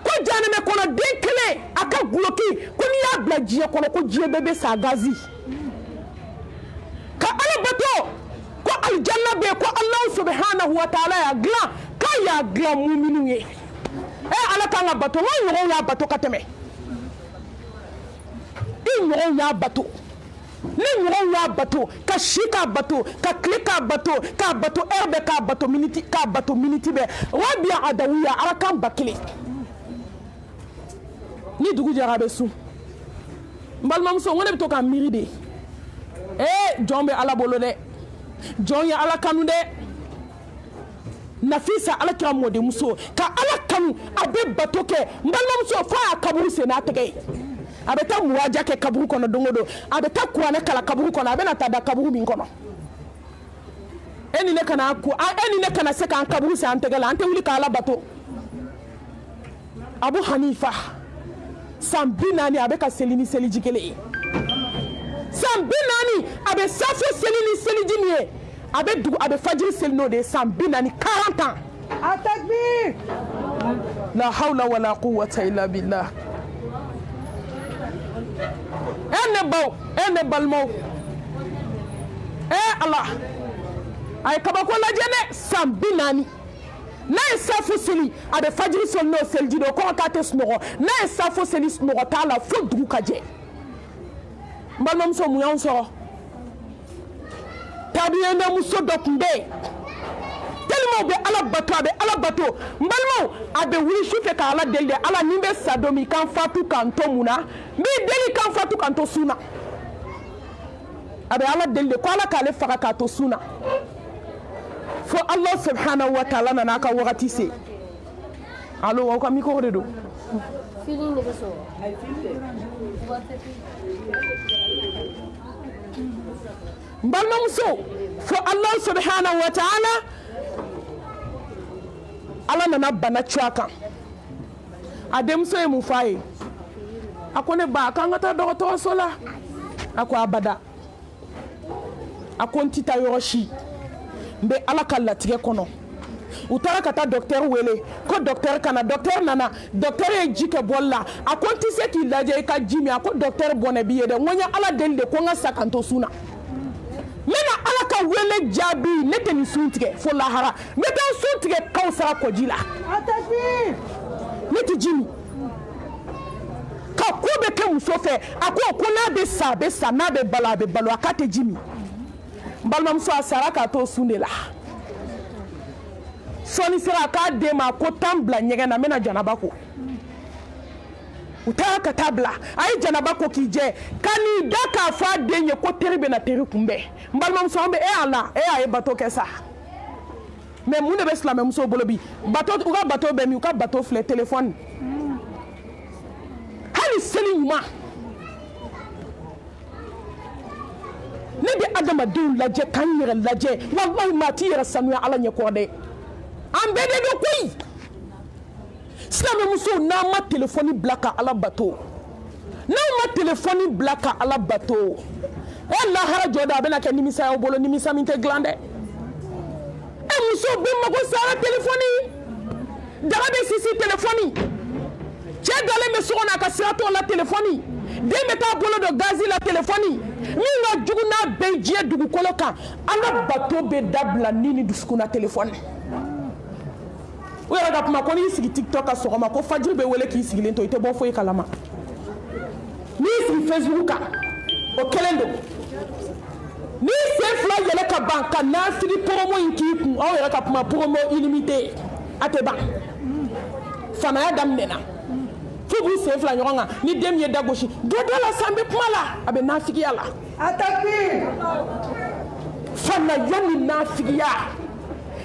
ko jahanɛmɛ kɔnɔ den kelen a ka guloki ko n'i y'a bila diɲɛ kɔnɔ ko diɲɛ bɛɛ bɛ sa gazi ka Ala bato ko aljanna bɛ ko Allah subhanahu wa ta'ala y'a dilan k'a y'a dilan muminiw ye Ala kan ka bato wa ɲɔgɔnw y'a bato ka tɛmɛ i ɲɔgɔnw y'a bato ni ɲɔgɔnw y'a bato ka si k'a bato ka tile k'a bato heure bɛɛ k'a bato miniti bɛɛ Rabia Adawiya Ala kan ba kelen ni dugu jɛra a bɛ sun n balimamuso n ko ne bɛ to ka miiri de jɔn bɛ Ala bolo dɛ jɔn ye Ala kanu dɛ Nafisa Alakira mɔdenmuso ka Ala kanu a bɛ bato kɛ n balimamuso f'a y'a kaburu sen n'a tɛgɛ ye a bɛ taa muraja kɛ kaburu kɔnɔ don o don a bɛ taa kuranɛ kala kaburu kɔnɔ a bɛ na taa da kaburu min kɔnɔ e ni ne kana se k'an kaburu sen an tɛgɛ la an tɛ wuli k'Ala bato Abu Hanifa san 40 a bɛ ka seli ni seliji kelen ye san 40 a bɛ safo seli ni seliji min ye a bɛ fajiri seli n'o de ye san 40 40 ans Atakbir la hawla wala quwwata illa billah ne balimaw Allah a ye kabako lajɛ dɛ san 40 n'a ye safo seli a bɛ fajiri seli n'o seliji don kɔngɔ k'a tɛ sunɔgɔ n'a ye safo seli sunɔgɔ t'a la fo dugu ka jɛ n balimamuso mun y'anw sɔrɔ tabiyɛndɛmuso dɔ tun bɛ yen tellement u bɛ Ala bato n balimaw a bɛ wuli sufɛ ka Ala deli de Ala ni bɛ sa don min kan fatu kan to mun na n b'i deli kan fatu kan to sun na a bɛ Ala deli de ko Ala k'ale faga k'a to sun na fo Allah subhanahu wa ta'ala nana ka wagati se allo aw ka micro de do feeling de so n balimamuso fo Allah subhanahu wa ta'ala Ala nana bana cu a kan a denmuso ye mun f'a ye a ko ne ba a ko an ka taa dɔgɔtɔrɔso la a ko abada a ko n tɛ taa yɔrɔ si n bɛ Ala ka latigɛ kɔnɔ u taara ka taa docteur wele ko docteur kana docteur nana docteur ye ji kɛ bɔli la a ko n tɛ se k'i lajɛ i ka ji min a ko docteur bɔnɛ b'i ye dɛ n ko n ye Ala deli de ko n ka sa kan to sun na n bɛna Ala ka wele jaabi ne tɛ nin sun tigɛ fo lahara n bɛ taa sun tigɛ Kawusara kɔji la ne tɛ ji min ka ko bɛ kɛ muso fɛ a ko n'a bɛ sa a bɛ sa n'a bɛ balo a bɛ balo a k'a tɛ ji min n balimamuso a sara k'a to sun de la sɔɔni sera a k'a den ma ko taa n bila ɲɛgɛn na n bɛna janaba ko u taara ka taa bila a ye janaba ko k'i jɛ ka n'i da k'a fɔ a den ye ko teri bɛna teri kunbɛn n balimamuso an bɛ Allah a ye bato kɛ sa mais mun de bɛ silamɛmusow bolo bi bato u ka bato bɛ min u ka bato filɛ téléphone hali seli ɲuman ne bɛ adamadenw lajɛ k'an yɛrɛ lajɛ wallahi maa t'i yɛrɛ sanuya Ala ɲɛ kɔrɔ dɛ an bɛɛ de don koyi silamɛmusow n'an ma téléphone bila ka Ala bato n'an ma téléphone bila ka Ala bato lahara jɔ da a bɛna kɛ nimisa y'aw bolo nimisa min tɛ dilan dɛ muso bɛ mago sara téléphone daga bɛ sisi téléphone cɛ dalen bɛ so kɔnɔ a ka sira t'o la téléphone den bɛ taa bolo don gazi la téléphone min ka jugu n'a bɛɛ diɲɛ dugukolo kan Ala bato bɛ dabila ni dusukun na téléphone o yɛrɛ ka kuma ko n'i sigi TikTok ka sɔgɔma ko fajiri bɛ wele k'i sigilen to i tɛ bɔ foyi kalama n'i sigi Facebook kan o kelen don n'i sen fila yɛlɛ ka ban ka nafili promo in k'i kun aw yɛrɛ ka kuma promo illimité a tɛ ban fanaya daminɛna fo b'u sen fila ɲɔgɔn kan ni den min ye da gosi dɔ la san bɛ kuma la a bɛ nafigiya la fanaya ni nafigiya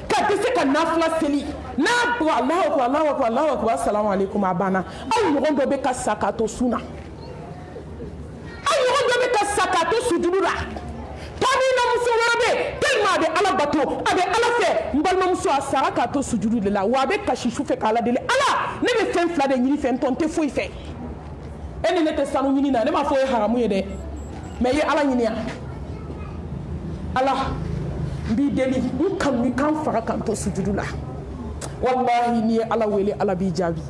ka tɛ se ka nafila seli n'a bɔ Allahu akbar assalamu alaikum a banna aw ɲɔgɔn dɔ bɛ ka sa k'a to sun na aw ɲɔgɔn dɔ bɛ ka sa k'a to sujudu la tabina muso wɛrɛ bɛ tellement a bɛ Ala bato a bɛ Ala fɛ n balimamuso a sara k'a to sujudu de la wa a bɛ kasi su fɛ k'Ala deli Ala ne bɛ fɛn fila de ɲini fɛ n tɛ foyi fɛ e ni ne tɛ sanu ɲini na ne m'a fɔ o ye haramu ye dɛ mais ye ala ɲiniya ala n b'i deli n kanu i kan faga kan to sujudu la wallahi n'i ye ala wele ala b'i jaabi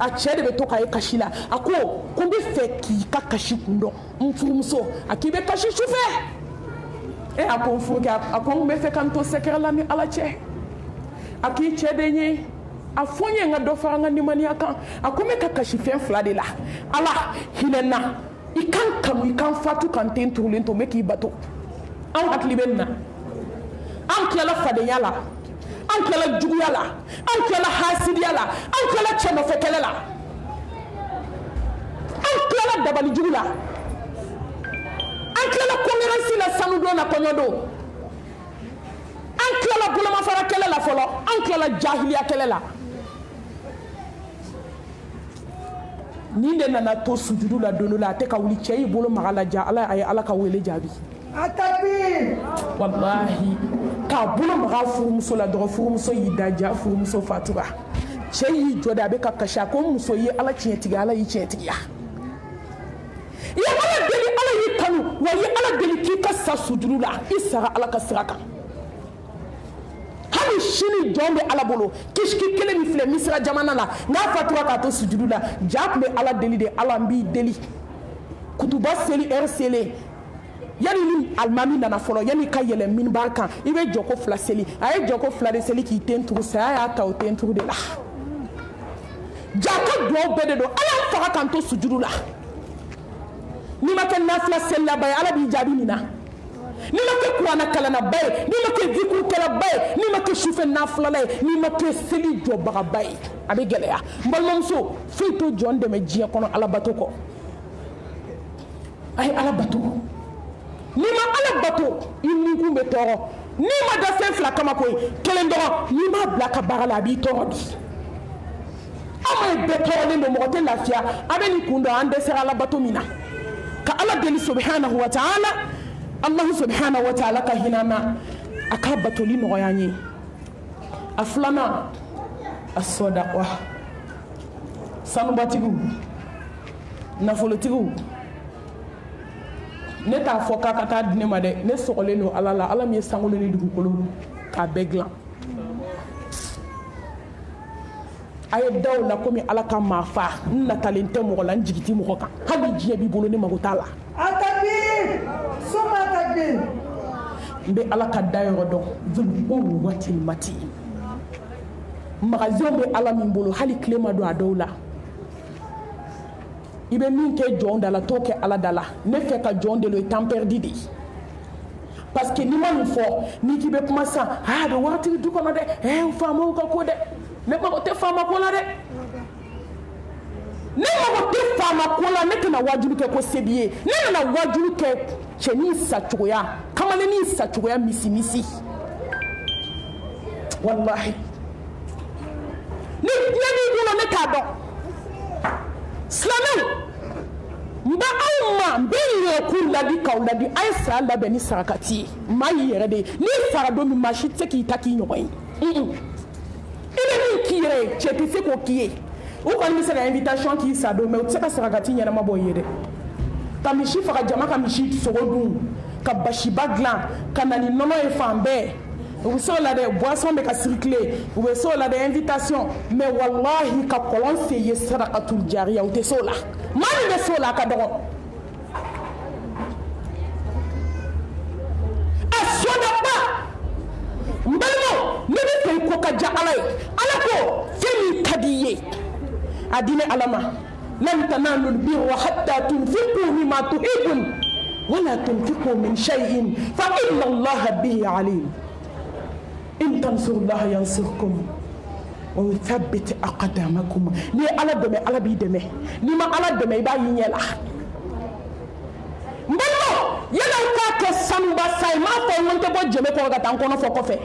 a cɛ de bɛ to k'a ye kasi la a ko n bɛ fɛ k'i ka kasi kun dɔn n furumuso a k'i bɛ kasi sufɛ a ko n furukɛ a ko n bɛ fɛ ka n to sɛkɛrɛ la ni ala cɛ a k'i cɛ de ye a fɔ n ye n ka dɔ fara n ka nimaniya kan a ko n bɛ ka kasi fɛn 2 de la ala hinɛ n na i kan kanu i kan fatu kan ten turulen to n bɛ k'i bato anw hakili bɛ nin na an tilala fadenya la an tilala juguya la an tilala hasidiya la an tilala cɛ nɔfɛ kɛlɛ la an tilala dabali jugu la an tilala kɔngeransi la sanudon na kɔɲɔdon an tilala bolomafara kɛlɛ la fɔlɔ an tilala jahiliya kɛlɛ la nin de nana to sujudu la don dɔ la a tɛ ka wuli cɛ y'i bolo maga la ja ala a ye ala ka wele jaabi wallahi k'a bolo maga furumuso la dɔgɔ furumuso y'i da ja furumuso fatura cɛ y'i jɔ de a bɛ ka kasi a ko muso ye ala tiɲɛtigi ala y'i tiɲɛtigiya i ye ala deli ala y'i kanu wa i ye ala deli k'i ka sa sujudu la i sara ala ka sira kan hali sini jɔn bɛ ala bolo kisiki kelen min filɛ misira jamana la n'a fatura k'a to sujudu la ja tun bɛ ala deli de ala n b'i deli kutuba seli heure selen yani ni alimami nana fɔlɔ yani ka yɛlɛ minibar kan i bɛ jɔko 2 seli a ye jɔko 2 de seli k'i ten turu saya y'a ta o ten turu de la ja ka duwawu bɛɛ de don ala n faga kan to sujudu la n'i ma kɛ nafila selilaba ye ala b'i jaabi nin na n'i ma kɛ kuranɛ kalanaba ye n'i ma kɛ zikuru kɛlaba ye n'i ma kɛ sufɛ nafilala ye n'i ma kɛ seli jɔbagaba ye a bɛ gɛlɛya n balimamuso foyi to jɔn dɛmɛ diɲɛ kɔnɔ alabato kɔ a ye ala bato n'i ma ala bato i nikun bɛ tɔɔrɔ n'i ma da fɛn 2 kama koyi 1 dɔrɔn n'i m'a bila ka baara la a b'i tɔɔrɔ bi aw ma ye bɛɛ tɔɔrɔlen don mɔgɔ tɛ lafiya a bɛ nin kun dɔn an dɛsɛra ala bato min na ka ala deli subhanahu wa ta'ala allahu subhanahu wa ta'ala ka hinɛ an na a ka batoli nɔgɔya an ye a 2nan a sɔdaqa sanubatigiw nafolotigiw ne t'a fɔ k'a ka taa di ne ma dɛ ne sɔgɔlen don ala la ala min ye sankolo ni dugukolo k'a bɛɛ dilan a ye da o la komi ala ka maa fa n natalen tɛ mɔgɔ la n jigi tɛ mɔgɔ kan hali diɲɛ b'i bolo ne mago t'a la n bɛ ala ka da yɔrɔ dɔn zulubɔn waati mati magasin bɛ ala min bolo hali tile ma don a dɔw la i bɛ min kɛ jɔn da la t'o kɛ ala da la ne fɛ ka jɔn de lo temps perdu de parce que n'i ma nin fɔ n'i k'i bɛ kuma sisan a bɛ wagatigi du kɔnɔ dɛ faamaw ka ko dɛ ne mago tɛ faama ko la dɛ ne mago tɛ faama ko la ne tɛna wajibi kɛ ko se b'i ye ne nana wajibi kɛ cɛnin sacogoya kamalennin sacogoya misi wallahi ni diɲɛ b'i bolo ne t'a dɔn silamɛw n bɛ aw ma n bɛ yɛrɛkun ladi k'aw ladi a ye saya labɛn ni sarakati ye maa y'i yɛrɛ de ye n'i sara don min maa si tɛ se k'i ta k'i ɲɔgɔn ye i bɛ min k'i yɛrɛ ye cɛ tɛ se k'o k'i ye u kɔni bɛ se ka invitation k'i sa don mɛ u tɛ se ka sarakati ɲɛnama bɔ i ye dɛ ka misi faga jama ka misi sogo dun ka basiba dilan ka na ni nɔnɔ ye fan bɛɛ u bɛ se o la dɛ boisson bɛ ka circuler u bɛ se o la dɛ invitation mais wallahi ka kɔlɔn se ye sadakatul jariya u tɛ se o la maa min bɛ se o la a ka dɔgɔ a sɔdaba n balimaw ne bɛ fɛ ko ka diya ala ye ala ko fɛn min ka di i ye a di ne ala ma lan tanalu albirra hatta tunfiqu mimma tuhibbun wala tunfiqu min shay'in fa inna allaha bihi alim in tansurullaha yansurkum wa yuthabbit aqdamakum ni ala dɛmɛ ala b'i dɛmɛ ni ma ala dɛmɛ i b'a y'i ɲɛ la n balimaw yala k'a kɛ sanuba sa ye m'a fɔ n ko n tɛ bɔ jɛmɛ kɔrɔ ka taa n kɔnɔ fɔ kɔfɛ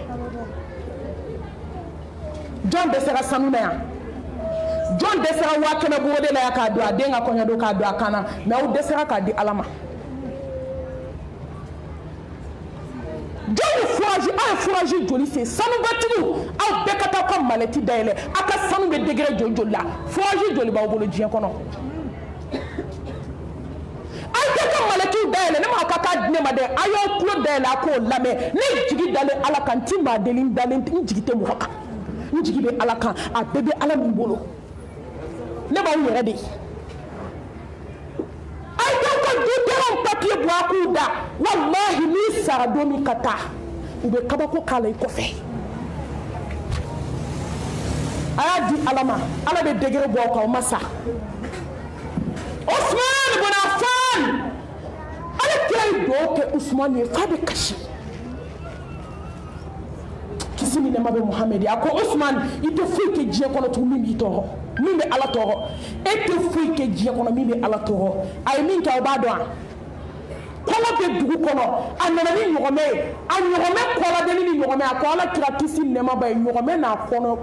jɔn dɛsɛra sanu na yan jɔn dɛsɛra 100 bɔrɔ de la yan k'a don a den ka kɔɲɔ don k'a don a kan na mais aw dɛsɛra k'a di ala ma jɔn ye furaji aw ye furaji joli sen sanubatigiw aw bɛɛ ka taa ka malɛti dayɛlɛ aw ka sanu bɛ degré joli joli la furaji joli b'aw bolo diɲɛ kɔnɔ aw bɛɛ ka malɛtiw dayɛlɛ ne ma ka ka di ne ma dɛ a y'aw tulo dayɛlɛ a k'o lamɛn ne jigi dalen ala kan n ti maaden dalen n jigi tɛ mɔgɔ kan n jigi bɛ ala kan a bɛɛ bɛ ala min bolo ne b'aw yɛrɛ de ye a y'aw ka dutɛrɛnw papiye bɔ a k'u da walahi n'i sara don min ka taa u bɛ kabako k'a la i kɔfɛ a y'a di ala ma ala bɛ degere bɔ aw kan o ma sa Usman ibn Affan ala kira yi dugawu kɛ Usman ye f'a bɛ kasi kisi ni nɛɛma bɛ Muhamɛdi a ko Usman i tɛ foyi kɛ diɲɛ kɔnɔ tugun min b'i tɔɔrɔ min bɛ ala tɔɔrɔ e tɛ foyi kɛ diɲɛ kɔnɔ min bɛ ala tɔɔrɔ a ye min kɛ o b'a dɔn wa kɔngɔ bɛ dugu kɔnɔ a nana ni ɲɔgɔmɛ ye a ɲɔgɔmɛ kɔladenni ni ɲɔgɔmɛ a ko ala kira kisi ni nɛɛma b'a ye ɲɔgɔmɛ n'a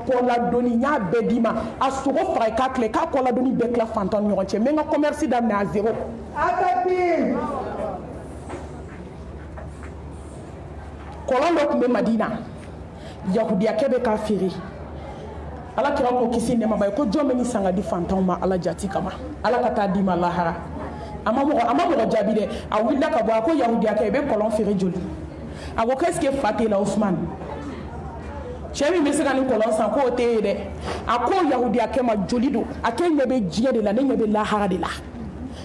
kɔladonni n y'a bɛɛ d'i ma a sogo faga i k'a tile k'a kɔladonni bɛɛ tila fantan ni ɲɔgɔn cɛ n bɛ n ka commerce daminɛ à zéro. kɔlɔn dɔ tun bɛ Madina yahudiyakɛ bɛ k'a feere ala kira ko kisi nɛɛma b'a ye ko jɔn bɛ ni san ka di fantanw ma ala jati kama ala ka taa d'i ma lahara a ma mɔgɔ jaabi dɛ a wulila ka bɔ a ko yahudiyakɛ i bɛ kɔlɔn feere joli a ko qu'est-ce que fa t'e la Usman cɛ min bɛ se ka nin kɔlɔn san k'o t'e ye dɛ a ko yahudiyakɛ ma joli don a k'e ɲɛ bɛ diɲɛ de la ne ɲɛ bɛ lahara de la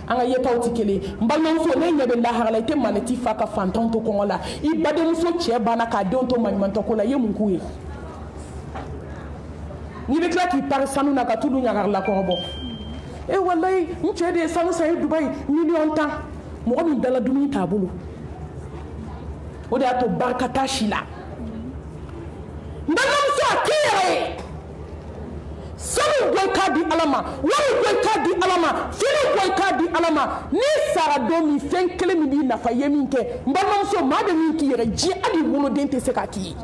an ka yetaw tɛ kelen n balimamuso ne ɲɛ bɛ lahara la i tɛ malɛti fa ka fantanw to kɔngɔ la i badenmuso cɛ banna k'a denw to maɲumantɔ ko la i ye mun k'u ye n'i bɛ tila k'i pari sanu na ka tulu ɲagarila kɔrɔ bɔ e walayi n cɛ de ye sanu san ye Dubayi miliyɔn 10 mɔgɔ min dala dumuni t'a bolo o de y'a to barika t'a si la n balimamuso a k'i yɛrɛ ye sanu bɔ i k'a di ala ma wari bɔ i k'a di ala ma fini bɔ i k'a di ala ma n'i sara don min fɛn kelen min b'i nafa i ye min kɛ n balimamuso maa bɛ min k'i yɛrɛ diɲɛ hali woloden tɛ se k'a k'i ye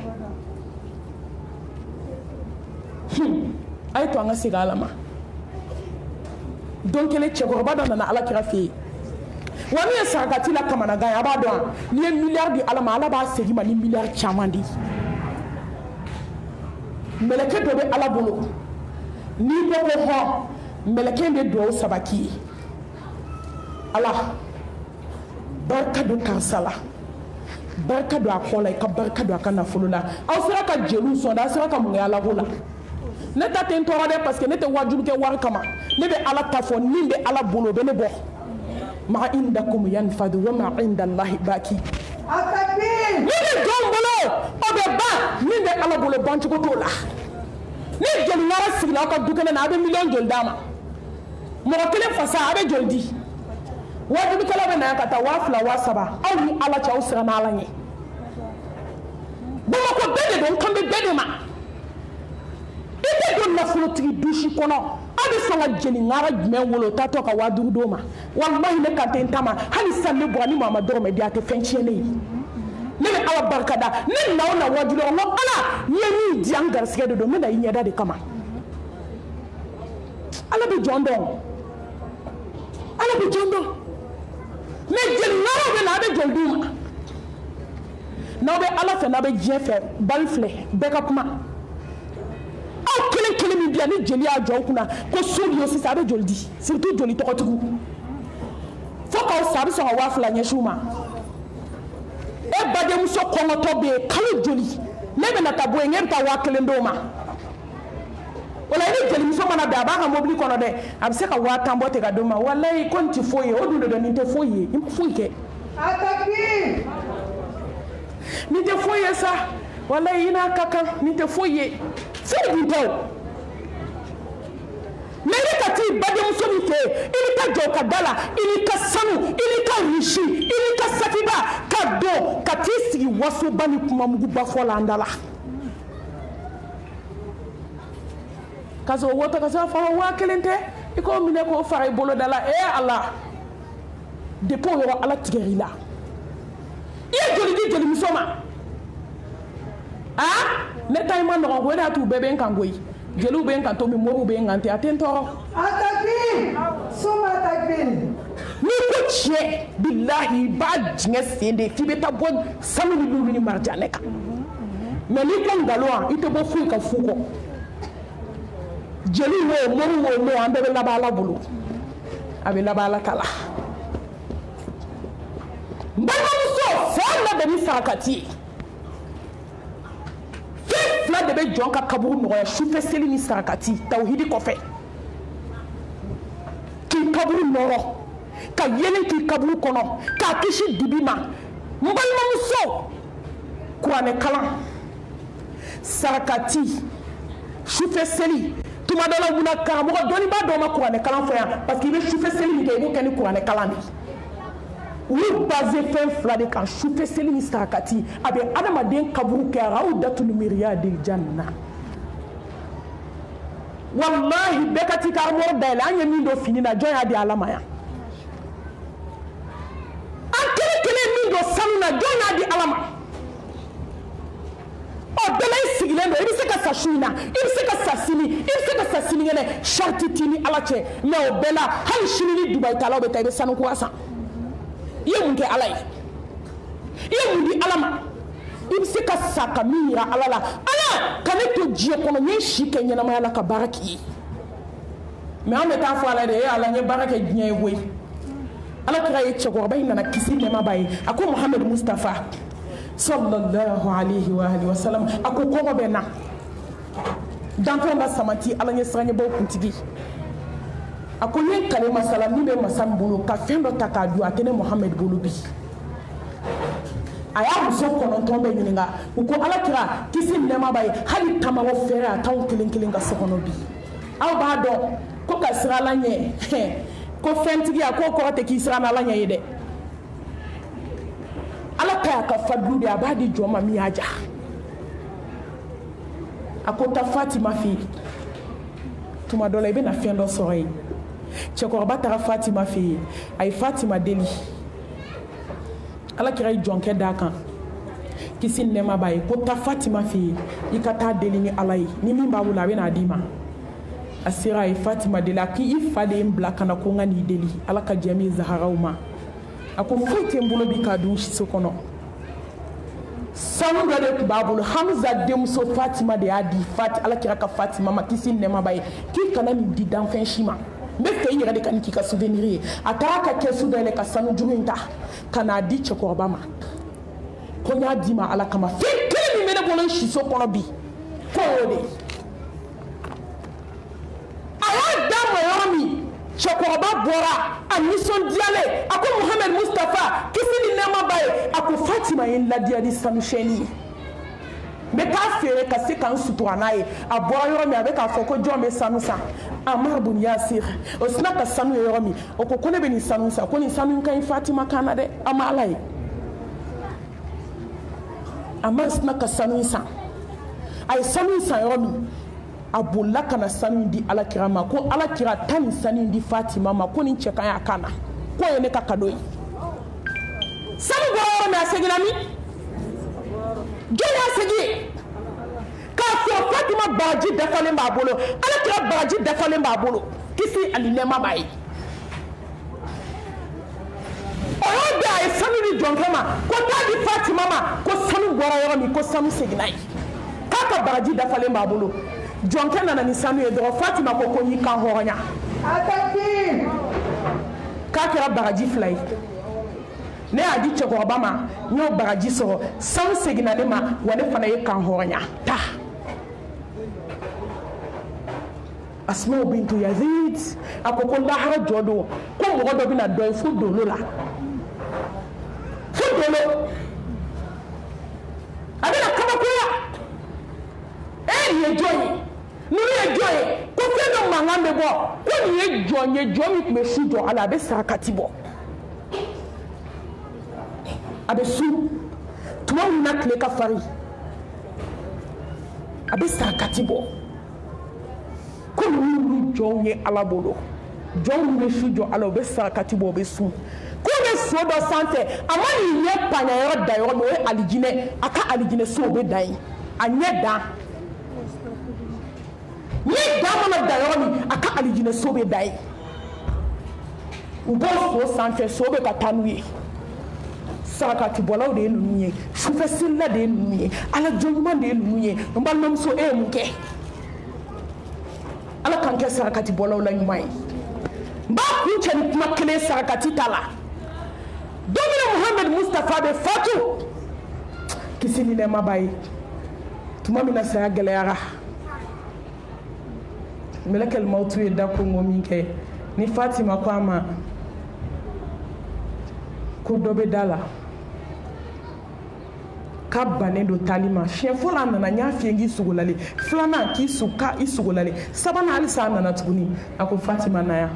a ye to an ka segin ala ma don kelen cɛkɔrɔba dɔ nana ala kira fɛ yen wa min ye sarakati la kamanagan ye a b'a dɔn n'i ye miliyari di ala ma ala b'a segin ma ni miliyari caman di mɛlɛkɛ dɔ bɛ ala bolo n'i bɛ ko hɔn mɛlɛkɛ bɛ dugawu saba k'i ye ala barika don karisa la barika don a kɔ la i ka barika don a ka nafolo la aw sera ka jeliw sɔn dɛ aw sera ka mun kɛ ala ko la ne ta tɛ n tɔɔrɔ dɛ parce que ne tɛ wajulu kɛ wari kama ne bɛ ala ta fɔ min bɛ ala bolo o bɛ ne bɔ ma indakum yanfadu wa ma indallahi baki min bɛ jɔn bolo o bɛ ban min bɛ ala bolo bancogo t'o la ni jeli wɛrɛ sigila aw ka du kelen na a bɛ miliyɔn joli d'a ma mɔgɔ kelen fasa a bɛ joli di wajulukɛla bɛ na yan ka taa 2000 3000 aw ni ala cɛ aw siran n'ala ɲɛ bamakɔ bɛɛ de don kan bɛ bɛɛ de ma i tɛ don nafolotigi dusi kɔnɔ aw bɛ sɔn ka jeli ŋara jumɛn wolo o taatɔ ka 5000 d'o ma walahi ne kan tɛ n ta ma hali sisan ne bɔra ni maa ma dɔrɔmɛ di a tɛ fɛn tiɲɛ ne ye ne bɛ ala barika da ne na o na wajulu n ko ala n'i ye min di an garisigɛ de don n bɛ na i ɲɛda de kama ala bɛ jɔn dɔn ala bɛ jɔn dɔn mais jeli ŋaraw bɛ na a bɛ joli d'u ma n'aw bɛ ala fɛ n'aw bɛ diɲɛ fɛ bali filɛ bɛɛ ka kuma aw kelen kelen min bila ni jeli y'a jɔ aw kunna ko so bi ye sisan a bɛ joli di surtout joli tɔgɔtigiw fo k'aw sa a bɛ sɔn ka 2000 ɲɛsin u ma e badenmuso kɔngɔtɔ bɛ yen kalo joli ne bɛna taa bɔ yen e bɛ taa 1000 d'o ma o la ni jelimuso mana bɛn a b'a ka mobili kɔnɔ dɛ a bɛ se ka 5000 bɔ ten ka d'o ma walayi ko nin tɛ foyi ye o dun de don nin tɛ foyi ye i ma foyi kɛ nin tɛ foyi ye sa walayi i n'a ka kan nin tɛ foyi ye foyi dun tɛ o mais i ka t'i badenmuso min fɛ yen i bɛ taa jɔ o ka da la i n'i ka sanu i n'i ka risi i n'i ka sakiba ka don ka t'i sigi wasoba ni kumamuguba fɔ la an da la ka sɔrɔ wo ta ka se a fa ma 1000 tɛ i k'o minɛ k'o fara i bolo da la ala depuis o yɔrɔ ala tigɛr'i la i ye joli di jelimuso ma ne ta in ma nɔgɔn ko e de y'a to u bɛɛ bɛ n kan koyi jeliw bɛ n kan to min moriw bɛ n kan ten a tɛ n tɔɔrɔ n'i ko tiɲɛ bilahi i b'a diŋɛ sen de f'i bɛ taa bɔ sanu ni lulu ni marijanɛ kan mais n'i ko nkalon i tɛ bɔ foyi ka fu kɔ jeliw wo moriw wo an bɛɛ bɛ laban ala bolo a bɛ laban ala ta la Allah bɛ ni sarakati ye fɛn fila de bɛ jɔn ka kaburu nɔgɔya sufɛ seli ni sarakati tawhidi kɔfɛ k'i kaburu nɔrɔ ka yelen k'i kaburu kɔnɔ k'a kisi dibi ma n balimamuso kuranɛ kalan sarakati sufɛ seli tuma dɔ la munna karamɔgɔ dɔnnibaa dɔw ma kuranɛ kalan fɔ yan parce que i bɛ sufɛ seli min kɛ i b'o kɛ ni kuranɛ kalan de u y'u basé fɛn fila de kan sufɛ seli ni sarakati a bɛ adamaden kaburu kɛ rawdatul miryadil janna wallahi bɛɛ ka t'i ka armoire dayɛlɛ an ye min don fini na jɔn y'a di ala ma yan an kelen kelen min don sanu na jɔn y'a di ala ma ɔ bɛɛ la i sigilen don i bɛ se ka sa su in na i bɛ se ka sa sini i bɛ se ka sa sinikɛnɛ sariti t'i ni ala cɛ mais o bɛɛ la hali sini ni dubayi talaw bɛ taa i bɛ sanu kura san i ye mun kɛ ala ye i ye mun di ala ma i bɛ se ka sa ka min yira ala la ala ka ne to diɲɛ kɔnɔ n ye si kɛ ɲɛnamaya la ka baara k'i ye mais an bɛ taa fɔ ala de ye ala n ye baara kɛ diɲɛ ye koyi ala kira ye cɛkɔrɔba in nana kisi nɛɛmaba ye a ko muhamadu mustafa sallallahu alayhi wa sallam a ko kɔngɔ bɛ na danfɛn ka samati ala ɲɛ siranɲɛbaw kuntigi a ko n ye kale masala min bɛ masa min bolo ka fɛn dɔ ta k'a dun a tɛ ne muhamadu bolo bi a y'a muso 9 bɛ ɲininka u ko ala kira kisi nɛɛmaba ye hali tamaro fɛrɛ a t'anw kelen kelen ka so kɔnɔ bi aw b'a dɔn ko ka siran ala ɲɛ ko fɛntigi k'o kɔrɔ tɛ k'i siran ala ɲɛ ye dɛ ala ta y'a ka fadlu de a b'a di jɔn ma min y'a ja a ko taa fatima fɛ yen tuma dɔ la i bɛna fɛn dɔ sɔrɔ yen cɛkɔrɔba taara fatima fɛ yen a ye fatima deli ala kira ye jɔnkɛ d'a kan kisi nɛɛma b'a ye ko taa fatima fɛ yen i ka taa deli ni ala ye ni min b'a bolo a bɛ n'a d'i ma a sera a ye fatima deli a k'i fa de ye n bila ka na ko n ka n'i deli ala ka jɛn min zaharaw ma a ko foyi tɛ n bolo bi k'a dun so kɔnɔ sanu dɔ de tun b'a bolo hamza denmuso fatima de y'a di ala kira ka fatima ma kisi nɛɛma b'a ye k'i kana nin di danfɛn si ma n bɛ fɛ i yɛrɛ de ka nin k'i ka souvenir ye a taara ka kɛsu dayɛlɛ ka sanu jugu in ta ka n'a di cɛkɔrɔba ma ko n y'a di ma ala kama fɛn kelen min bɛ ne bolo n si so kɔnɔ bi ko o de a y'a d'a ma yɔrɔ min cɛkɔrɔba bɔra a nisɔndiyalen a ko muhamadu mustafa kisi ni nɛɛma b'a ye a ko fatima ye n ladiya ni sanu sɛni ye n bɛ taa feere ka se ka n sutura n'a ye a bɔra yɔrɔ min a bɛ k'a fɔ ko jɔn bɛ sanu san amar bun yasir o sina ka sanu ye yɔrɔ min o ko ne bɛ nin sanu san ko nin sanu in ka ɲi fatima kan na dɛ a ma ala ye amar sina ka sanu in san a ye sanu in san yɔrɔ min a bolila ka na sanu in di ala kira ma ko ala kira taa nin sanu in di fatima ma ko nin cɛ ka ɲi a kan na k'o ye ne ka kado ye sanu bɔra yɔrɔ min a seginna min jɔn y'a segin k'a sɔrɔ fatima baraji dafalen b'a bolo ala kira baraji dafalen b'a bolo kisi ani nɛɛma b'a ye o yɔrɔ bɛɛ a ye sanu di jɔnkɛ ma ko taa di fatima ma ko sanu bɔra yɔrɔ min ko sanu seginna ye k'a ka baraji dafalen b'a bolo jɔnkɛ nana ni sanu ye dɔrɔn fatima ko n y'i kan hɔrɔnya k'a kɛra baraji 2 ye ne y'a di cɛkɔrɔba ma n y'o baraji sɔrɔ sanu seginna ne ma wa ne fana ye kan hɔrɔnya ta asma bintu yazid a ko lahara jɔ don ko mɔgɔ dɔ bɛna dɔ ye fo dolo la fo dolo a bɛna kabakoya nin ye jɔn ye ninnu ye jɔn ye ko fɛn dɔ mankan bɛ bɔ ko nin ye jɔn ye jɔn min tun bɛ su jɔ a la a bɛ sarakati bɔ a bɛ su tuma min na tile ka farin a bɛ sarakati bɔ ko ninnu jɔnw ye ala bolo jɔn minnu bɛ su jɔ ala u bɛ sarakati bɔ u bɛ sun ko bɛ so dɔ sanfɛ a ma nin ɲɛ panya yɔrɔ da yɔrɔ min o ye alijinɛ a ka alijinɛ so o bɛ dan yen a ɲɛ dan ɲɛ dan mana da yɔrɔ min a ka alijinɛ so bɛ dan yen u b'o so sanfɛ so bɛ ka taa n'u ye sarakati bɔlaw de ye ninnu ye sufɛsirila de ye ninnu ye ala jɔn ɲuman de ye ninnu ye n balimamuso e ye mun kɛ ala k'an kɛ sarakati bɔlaw la ɲuman ye n b'a kun cɛ ni kuma kelen sarakati ta la domina Muhammad Mustafa be fatu kisi ni nɛɛma b'a ye tuma min na saya gɛlɛyara mɛlɛkɛl mautu ye da kongo min kɛ ni Fatima ko a ma ko dɔ bɛ da la k'a bannen don taali ma siɲɛ fɔlɔ a nana n y'a f'i ye k'i sogolalen filanan k'i sogolalen sabanan halisa a nana tuguni a ko Fatima na yan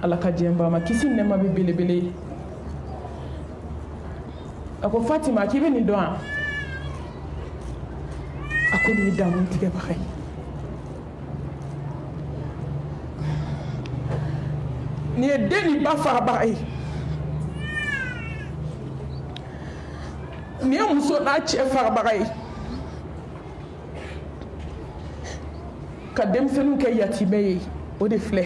ala ka jɛnba ma kisi nɛɛma bɛ belebele a ko Fatima k'i bɛ nin dɔn wa a ko nin ye damu tigɛbaga ye nin ye den ni ba farabaga ye nin ye muso n'a cɛ farabaga ye ka denmisɛnninw kɛ yatimɛ ye o de filɛ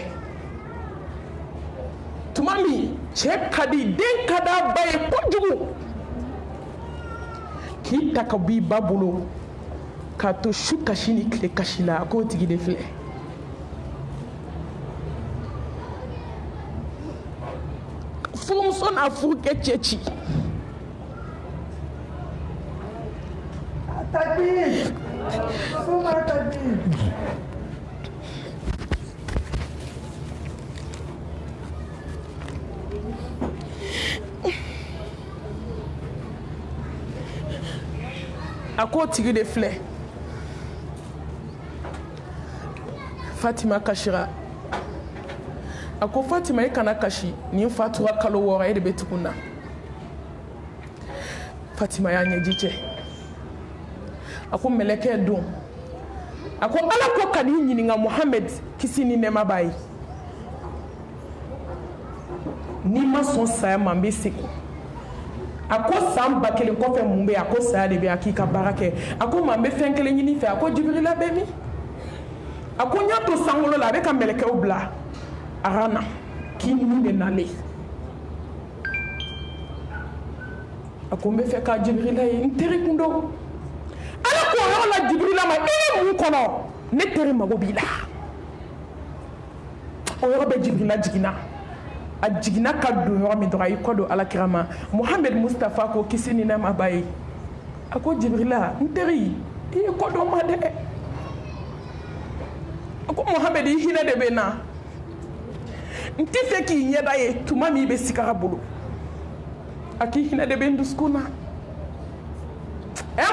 tuma min cɛ ka di den ka d'a ba ye kojugu k'i ta ka bɔ i ba bolo k'a to su kasi ni tile kasi la a k'o tigi de filɛ furumuso n'a furukɛ cɛ ci Takbir! Suma takbir! a k'o tigi de filɛ Fatima kasira a ko Fatima e kana kasi nin fatura kalo 6 e de bɛ tugun na Fatima y'a ɲɛji cɛ a ko mɛlɛkɛ don a ko ala ko ka n'i ɲininka Muhammad kisi ni nɛɛma b'a ye n'i ma sɔn saya ma n bɛ segin a ko san 1000 kɔfɛ mun bɛ yen a ko saya de bɛ yen a k'i ka baara kɛ a ko maa n bɛ fɛn kelen ɲini fɛ a ko Jibirila bɛ min a ko n y'a to sankolo la a bɛ ka mɛlɛkɛw bila a ka na k'i ni de nalen a ko n bɛ fɛ ka Jibirila ye n teri kun don ala ko yɔrɔ la Jibirila ma e mun kɔnɔ ne teri mago b'i la o yɔrɔ bɛ Jibirila jiginna a jiginna ka don yɔrɔ min dɔrɔn a y'i kɔ don alakira ma Muhammad Mustafa ko kisi ni nɛɛma b'a ye a ko Jibirila n teri i y'i kɔ don n ma dɛ a ko Muhammad i hinɛ de bɛ n na n tɛ fɛ k'i ɲɛda ye tuma min i bɛ sigara bolo a k'i hinɛ de bɛ n dusukun na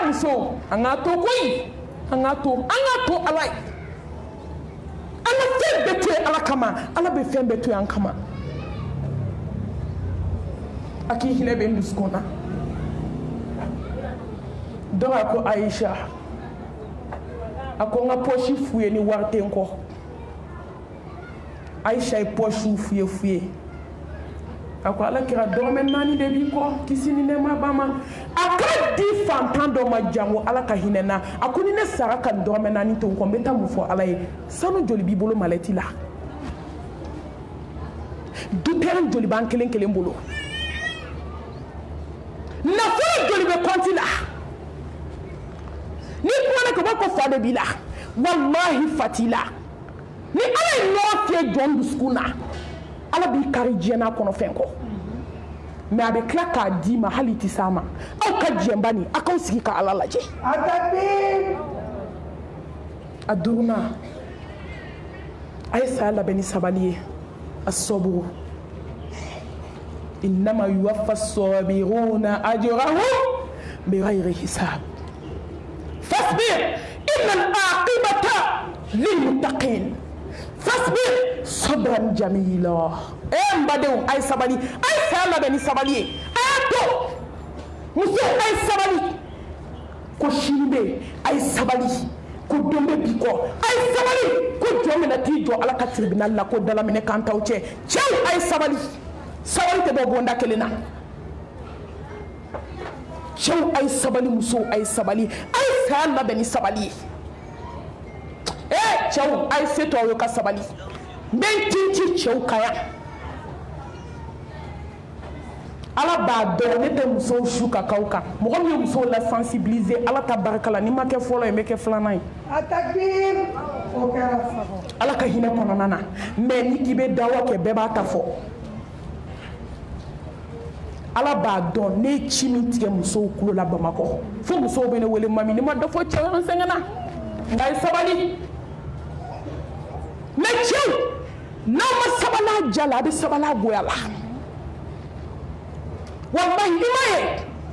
muso an k'a to koyi an k'a to ala ye an ka fɛn bɛɛ to ye ala kama ala bɛ fɛn bɛɛ to ye an kama a k'i hinɛ bɛ n dusukun na dɔ a ko Aisha a ko n ka pɔsi f'u ye ni wari tɛ n kɔ Aisha ye pɔsiw f'u ye a ko ala kira dɔrɔmɛ 4 de b'i kɔ kisi ni nɛɛma b'a ma a ka di fantan dɔ ma jango ala ka hinɛ na a ko ni ne sara ka dɔrɔmɛ 4 to n kɔ n bɛ taa mun fɔ ala ye sanu joli b'i bolo malɛti la dutɛri joli b'an kelen kelen bolo nafolo joli bɛ kɔnti la ni kumana ka bɔ ko fa de b'i la wallahi fa t'i la ni ala ye ɲɔgɔn fiyɛ jɔn dusukun na ala b'i kari diɲɛna kɔnɔ fɛn kɔ mɛ a bɛ tila k'a d'i ma hali tɛ s'a ma aw ka jɛnba nin aw k'aw sigi ka ala lajɛ a 5nan a ye saya labɛn ni sabali ye a sɔburu innama yuwaffa sabiruna ajrahum bighayri hisab fasbir inna al-aqibata lilmuttaqin fasbir sabran jamila n badenw a ye sabali a ye saya labɛn ni sabali ye a y'a to muso a ye sabali ko sini bɛ yen a ye sabali ko don bɛ bi kɔ a ye sabali ko jɔn min na t'i jɔ ala ka tribunal la ko dalaminɛ kan t'aw cɛ cɛw a ye sabali sabali tɛ bɔ bonda kelen na cɛw a ye sabali musow a ye sabali a ye saya labɛn ni sabali ye cɛw a ye se to aw ye ka sabali n bɛ n tinti cɛw kan yan ala b'a dɔn ne tɛ musow su ka k'aw kan mɔgɔ min ye musow la sensibiliser ala ta barika la n'i ma kɛ fɔlɔ ye n bɛ kɛ filanan ye ala ka hinɛ kɔnɔna na mɛ ni k'i bɛ dawa kɛ bɛɛ b'a ta fɔ ala b'a dɔn ne ci min tigɛ musow kulo la Bamakɔ fo musow bɛ ne wele mami ne ma dɔ fɔ cɛ wɛrɛ sɛgɛnna nka ye sabali mais cɛw n'aw ma sabali a ja la a bɛ sabali a goya la wallahi i ma ye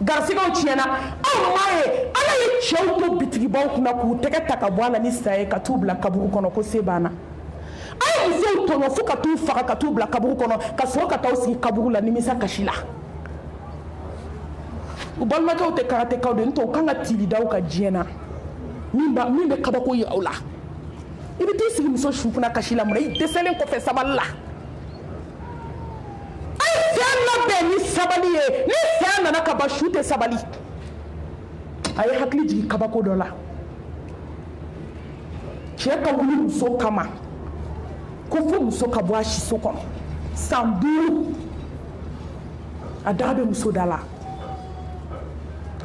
garisigɛw tiɲɛna aw ma ye ala ye cɛw to bitigibaw kunna k'u tɛgɛ ta ka bɔ a la ni sa ye ka t'u bila kaburu kɔnɔ ko se banna a ye musow tɔɲɔ fo ka t'u faga ka t'u bila kaburu kɔnɔ ka sɔrɔ ka t'aw sigi kaburu la nimisa kasi la u balimakɛw tɛ karatekaw de n'o kan ka tilidaw ka diɲɛ na min bɛ kabako yira aw la i bɛ t'i sigi muso su kunna kasi la mun na i dɛsɛlen kɔfɛ sabali la a ye fɛn labɛn ni sabali ye ni fɛn nana ka ban su tɛ sabali a ye hakili jigin kabako dɔ la cɛ ka wuli muso kama ko fo muso ka bɔ a siso kɔnɔ san 5 a da bɛ muso da la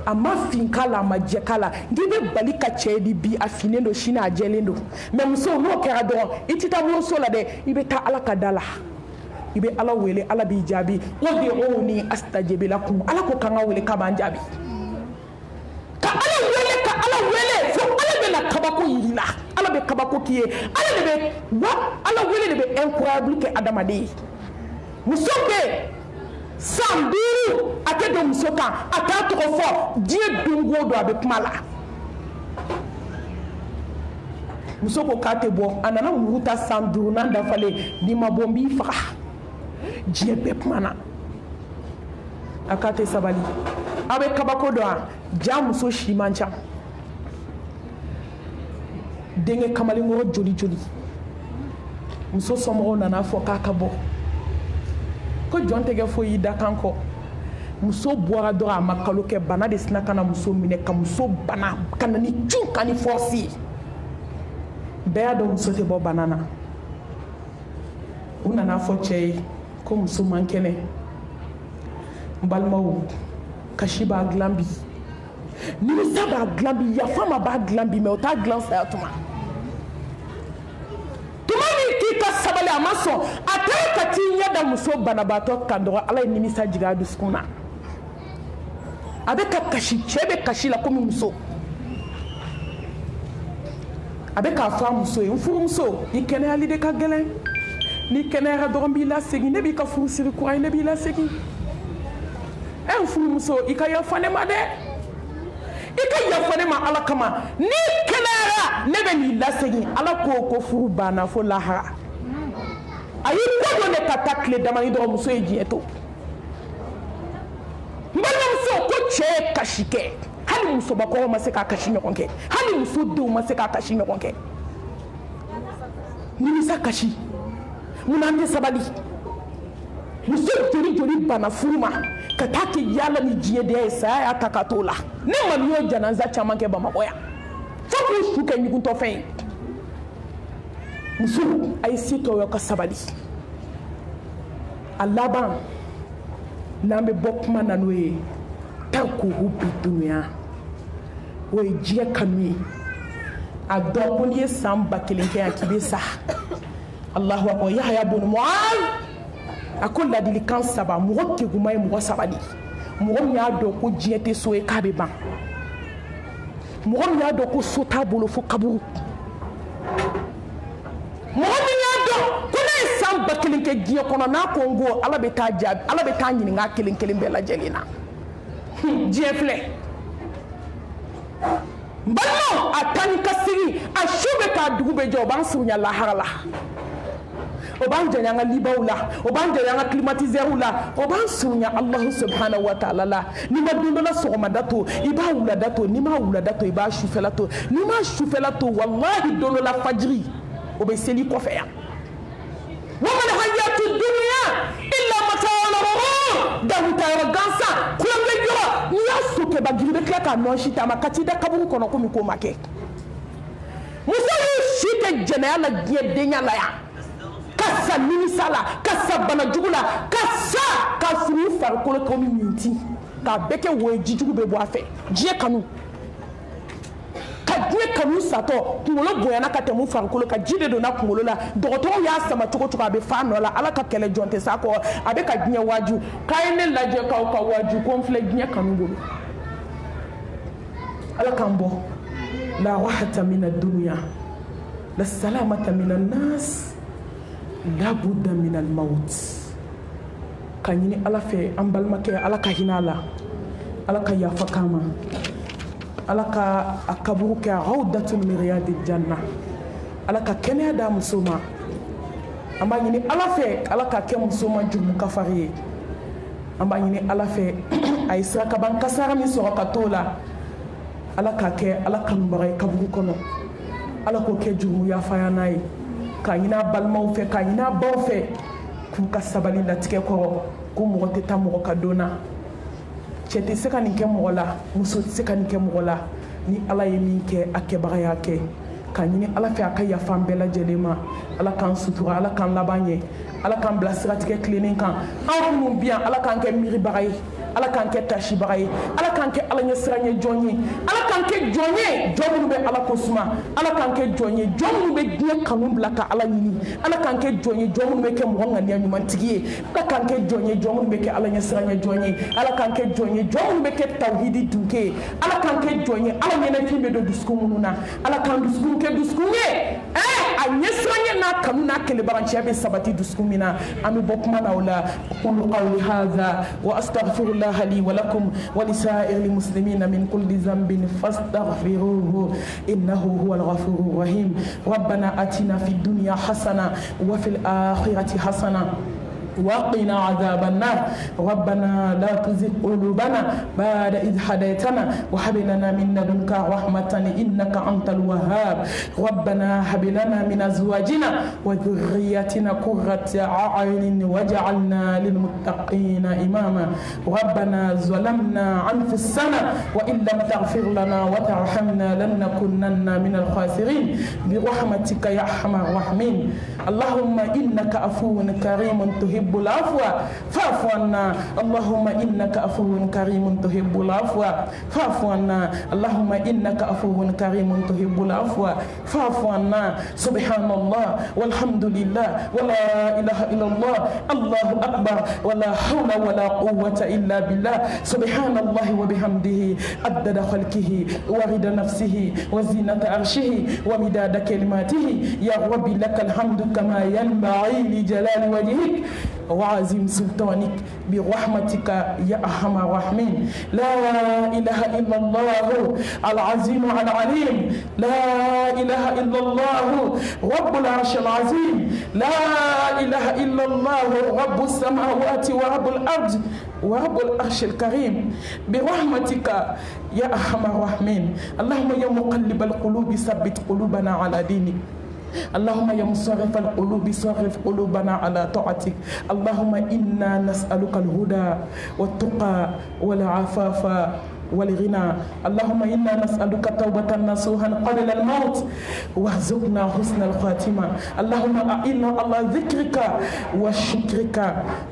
a ma fin k'a la a ma jɛ k'a la n'i bɛ bali ka cɛ di bi a finnen don sini a jɛlen don mais muso n'o kɛra dɔrɔn i tɛ taa mɔso la dɛ i bɛ taa ala ka da la i bɛ ala wele ala b'i jaabi o de ye o ni astajabila kun ala ko k'an ka wele k'a b'an jaabi ka ala wele fo ala bɛna kabako yiri la ala bɛ kabako k'i ye ala wele de bɛ incroyable kɛ adamaden ye muso bɛ san 5 a tɛ don muso kan a t'a tɔgɔ fɔ diɲɛ don o don a bɛ kuma la muso ko k'a tɛ bɔ a nana muru ta san 5 dafalen n'i ma bɔ n b'i faga diɲɛ bɛɛ kuma na a k'a tɛ sabali a bɛ kabako dɔn a ja muso si man ca denkɛ kamalenkɔrɔ joli joli muso somɔgɔw nana fɔ k'a ka bɔ ko jɔn tɛgɛ foyi da kan kɔ muso bɔra dɔrɔn a ma kalo kɛ bana de sina ka na muso minɛ ka muso bana ka na ni cun ka ni force ye bɛɛ y'a dɔn muso tɛ bɔ bana na u nana fɔ cɛ ye ko muso man kɛnɛ n balimaw kasi b'a dilan bi nimisa b'a dilan bi yafama b'a dilan bi mais o t'a dilan saya tuma k'i ka sabali a ma sɔn a tɛ ka t'i ɲɛ da muso banabaatɔ kan dɔrɔn ala ye nimisa jigin a dusukun na a bɛ ka kasi cɛ bɛ kasi la komi muso a bɛ k'a fɔ a muso ye n furumuso i kɛnɛyali de ka gɛlɛn n'i kɛnɛyara dɔrɔn b'i lasegin ne b'i ka furusiri kura ye ne b'i lasegin n furumuso i ka yafa ne ma dɛ i ka yafa ne ma ala kama n'i kɛnɛyara ne bɛ n'i lasegin ala ko furu banna fo lahara a y'i ko dɔ de ka taa tile damani dɔrɔn muso ye diɲɛ to n balimamuso ko cɛ ye kasi kɛ hali musobakɔrɔ ma se k'a kasi ɲɔgɔn kɛ hali muso denw ma se k'a kasi ɲɔgɔn kɛ nimisa kasi mun an tɛ sabali muso joli joli bana furu ma ka taa kɛ yaala ni diɲɛdenya ye saya y'a ta ka t'o la ne ma min y'o janaza caman kɛ bamakɔ yan fo k'u su kɛ ɲugutɔfɛn ye muso a ye se tɔw ka sabali a laban n'an bɛ bɔ kuma na n'o ye tarkuhu bidunya o ye diɲɛ kanu ye a dɔn ko n'i ye san 1000 kɛ yan k'i bɛ sa Allahu akbar Yahya bun Mu'adh a ko ladilikan 3 mɔgɔ keguma ye mɔgɔ sabali mɔgɔ min y'a dɔn ko diɲɛ tɛ so ye k'a bɛ ban mɔgɔ min y'a dɔn ko so t'a bolo fo kaburu mɔgɔ min y'a dɔn ko ne ye san 1000 kɛ diɲɛ kɔnɔ n'a ko n ko ala bɛ taa jaabi ala bɛ taa ɲininka kelen kelen bɛɛ lajɛlen na diɲɛ filɛ n balimaw a taa ni ka segin a su bɛ k'a dugu bɛ jɛ o b'an surunya lahara la o b'an janya an ka libaw la o b'an janya an ka climatiseurs la o b'an surunya Allahu subhanahu wa ta'ala la n'i ma don dɔ la sɔgɔmada to i b'a wulada to n'i ma wulada to i b'a sufɛla to n'i ma sufɛla to wallahi don dɔ la fajiri o bɛ seli kɔfɛ yan wa mal hayatu dunya illa mata'ul ghurur dahuta yɔrɔ gansan kulonkɛ yɔrɔ n'i y'a so kɛba jiri bɛ tila k'a nɔ si taama ka t'i da kaburu kɔnɔ komi ko ma kɛ muso y'u si kɛ jɛnɛya la diɲɛ denya la yan ka sa nimisa la ka sa banajugu la ka sa ka furu farikolo komi minti k'a bɛɛ kɛ wo ye jijugu bɛ bɔ a fɛ diɲɛ kanu ka diɲɛ kanu satɔ kunkolo bonyana ka tɛmɛ farikolo ka ji de donna kunkolo la dɔgɔtɔrɔw y'a sama cogo cogo a bɛ fa nɔ la ala ka kɛlɛ jɔn tɛ s'a kɔ a bɛ ka diɲɛ waaju k'a ye ne lajɛ k'aw ka waaju ko n filɛ diɲɛ kanu bolo ala k'an bɔ la rahata min ad-dunya la salamata min an-nas la budda min al-maut ka ɲini ala fɛ an balimakɛ ala ka hinɛ a la ala ka yafa k'an ma ala ka a kaburu kɛ rawdatul min riyadil janna ala ka kɛnɛya d'a muso ma an b'a ɲini ala fɛ ala ka kɛ muso ma jurumu kafari ye an b'a ɲini ala fɛ a ye sirakaban kasara min sɔrɔ ka t'o la ala k'a kɛ ala kanubaga ye kaburu kɔnɔ ala k'o kɛ jurumu yafaya n'a ye k'a ɲini a balimaw fɛ k'a ɲini a baw fɛ k'u ka sabali latigɛ kɔrɔ ko mɔgɔ tɛ taa mɔgɔ ka don na cɛ tɛ se ka nin kɛ mɔgɔ la muso tɛ se ka nin kɛ mɔgɔ la ni ala ye min kɛ a kɛbaga y'a kɛ k'a ɲini ala fɛ a ka yafa an bɛɛ lajɛlen ma ala k'an sutura ala k'an laban ɲɛ ala k'an bila siratigɛ tilennen kan anw minnu bi yan ala k'an kɛ miiribaga ye ala k'an kɛ tasibaga ye ala k'an kɛ ala ɲɛ siran ye jɔn ye ala k'an kɛ jɔn ye jɔn minnu bɛ ala ko suma ala k'an kɛ jɔn ye jɔn minnu bɛ diɲɛ kanu bila ka ala ɲini ala k'an kɛ jɔn ye jɔn minnu bɛ kɛ mɔgɔ ŋaniya ɲumantigi ye ala k'an kɛ jɔn ye jɔn minnu bɛ kɛ ala ɲɛ siran ye jɔn ye ala k'an kɛ jɔn ye jɔn minnu bɛ kɛ tawhidi dunke ye ala k'an kɛ jɔn ye ala ɲɛnɛfin bɛ don dusukun minnu na ala k'an dusukun kɛ dusukun ye a ɲɛ siran ye n'a kanu n'a kelebaranciya bɛ sabati dusukun min na an bɛ bɔ kuma na o la qulu qawli hadha wa astaghfirullah li wa lakum wa li sa'iril muslimina min kulli dhanbin fastaghfiruhu innahu huwal ghafurur rahim rabbana atina fid dunya hasana wa fil akhirati hasana وقنا عذاب النار ربنا لا تزغ قلوبنا بعد إذ هديتنا وهب لنا من لدنك رحمة إنك أنت الوهاب ربنا هب لنا من أزواجنا وذرياتنا قرة أعين واجعلنا للمتقين إماما ربنا ظلمنا أنفسنا وإن لم تغفر لنا وترحمنا لنكونن من الخاسرين برحمتك يا أرحم الراحمين اللهم إنك عفو كريم تحب العفو فاعف عنا اللهم إنك عفو كريم تحب العفو فاعف عنا اللهم إنك عفو كريم تحب العفو فاعف عنا سبحان الله والحمد لله ولا إله إلا الله الله أكبر ولا حول ولا قوة إلا بالله سبحان الله وبحمده عدد خلقه ورد نفسه وزينة عرشه ومداد كلماته يا رب لك الحمد كما ينبغي لجلال وجهك وعظيم سلطانك برحمتك يا أرحم الراحمين لا إله إلا الله العظيم العليم لا إله إلا الله رب العرش العظيم لا إله إلا الله رب السماوات ورب الأرض ورب العرش الكريم برحمتك يا أرحم الراحمين اللهم يا مقلب القلوب ثبت قلوبنا على دينك اللهم يا مصرف القلوب صرف قلوبنا على طاعتك اللهم إنا نسألك الهدى والتقى والعفاف والغنى اللهم إنا نسألك توبة نصوحا قبل الموت وارزقنا حسن الخاتمة اللهم أعنا على ذكرك وشكرك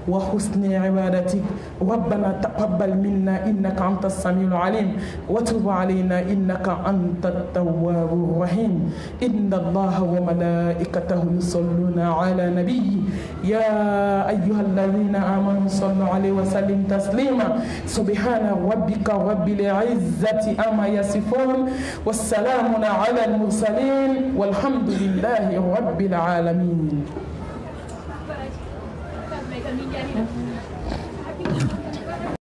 وحسن عبادتك ربنا تقبل منا إنك أنت السميع العليم وتب علينا إنك أنت التواب الرحيم إن الله وملائكته يصلون على نبي يا أيها الذين آمنوا صلوا عليه وسلم تسليما سبحان ربك رب العزة أما يصفون والسلام على المرسلين والحمد لله رب العالمين.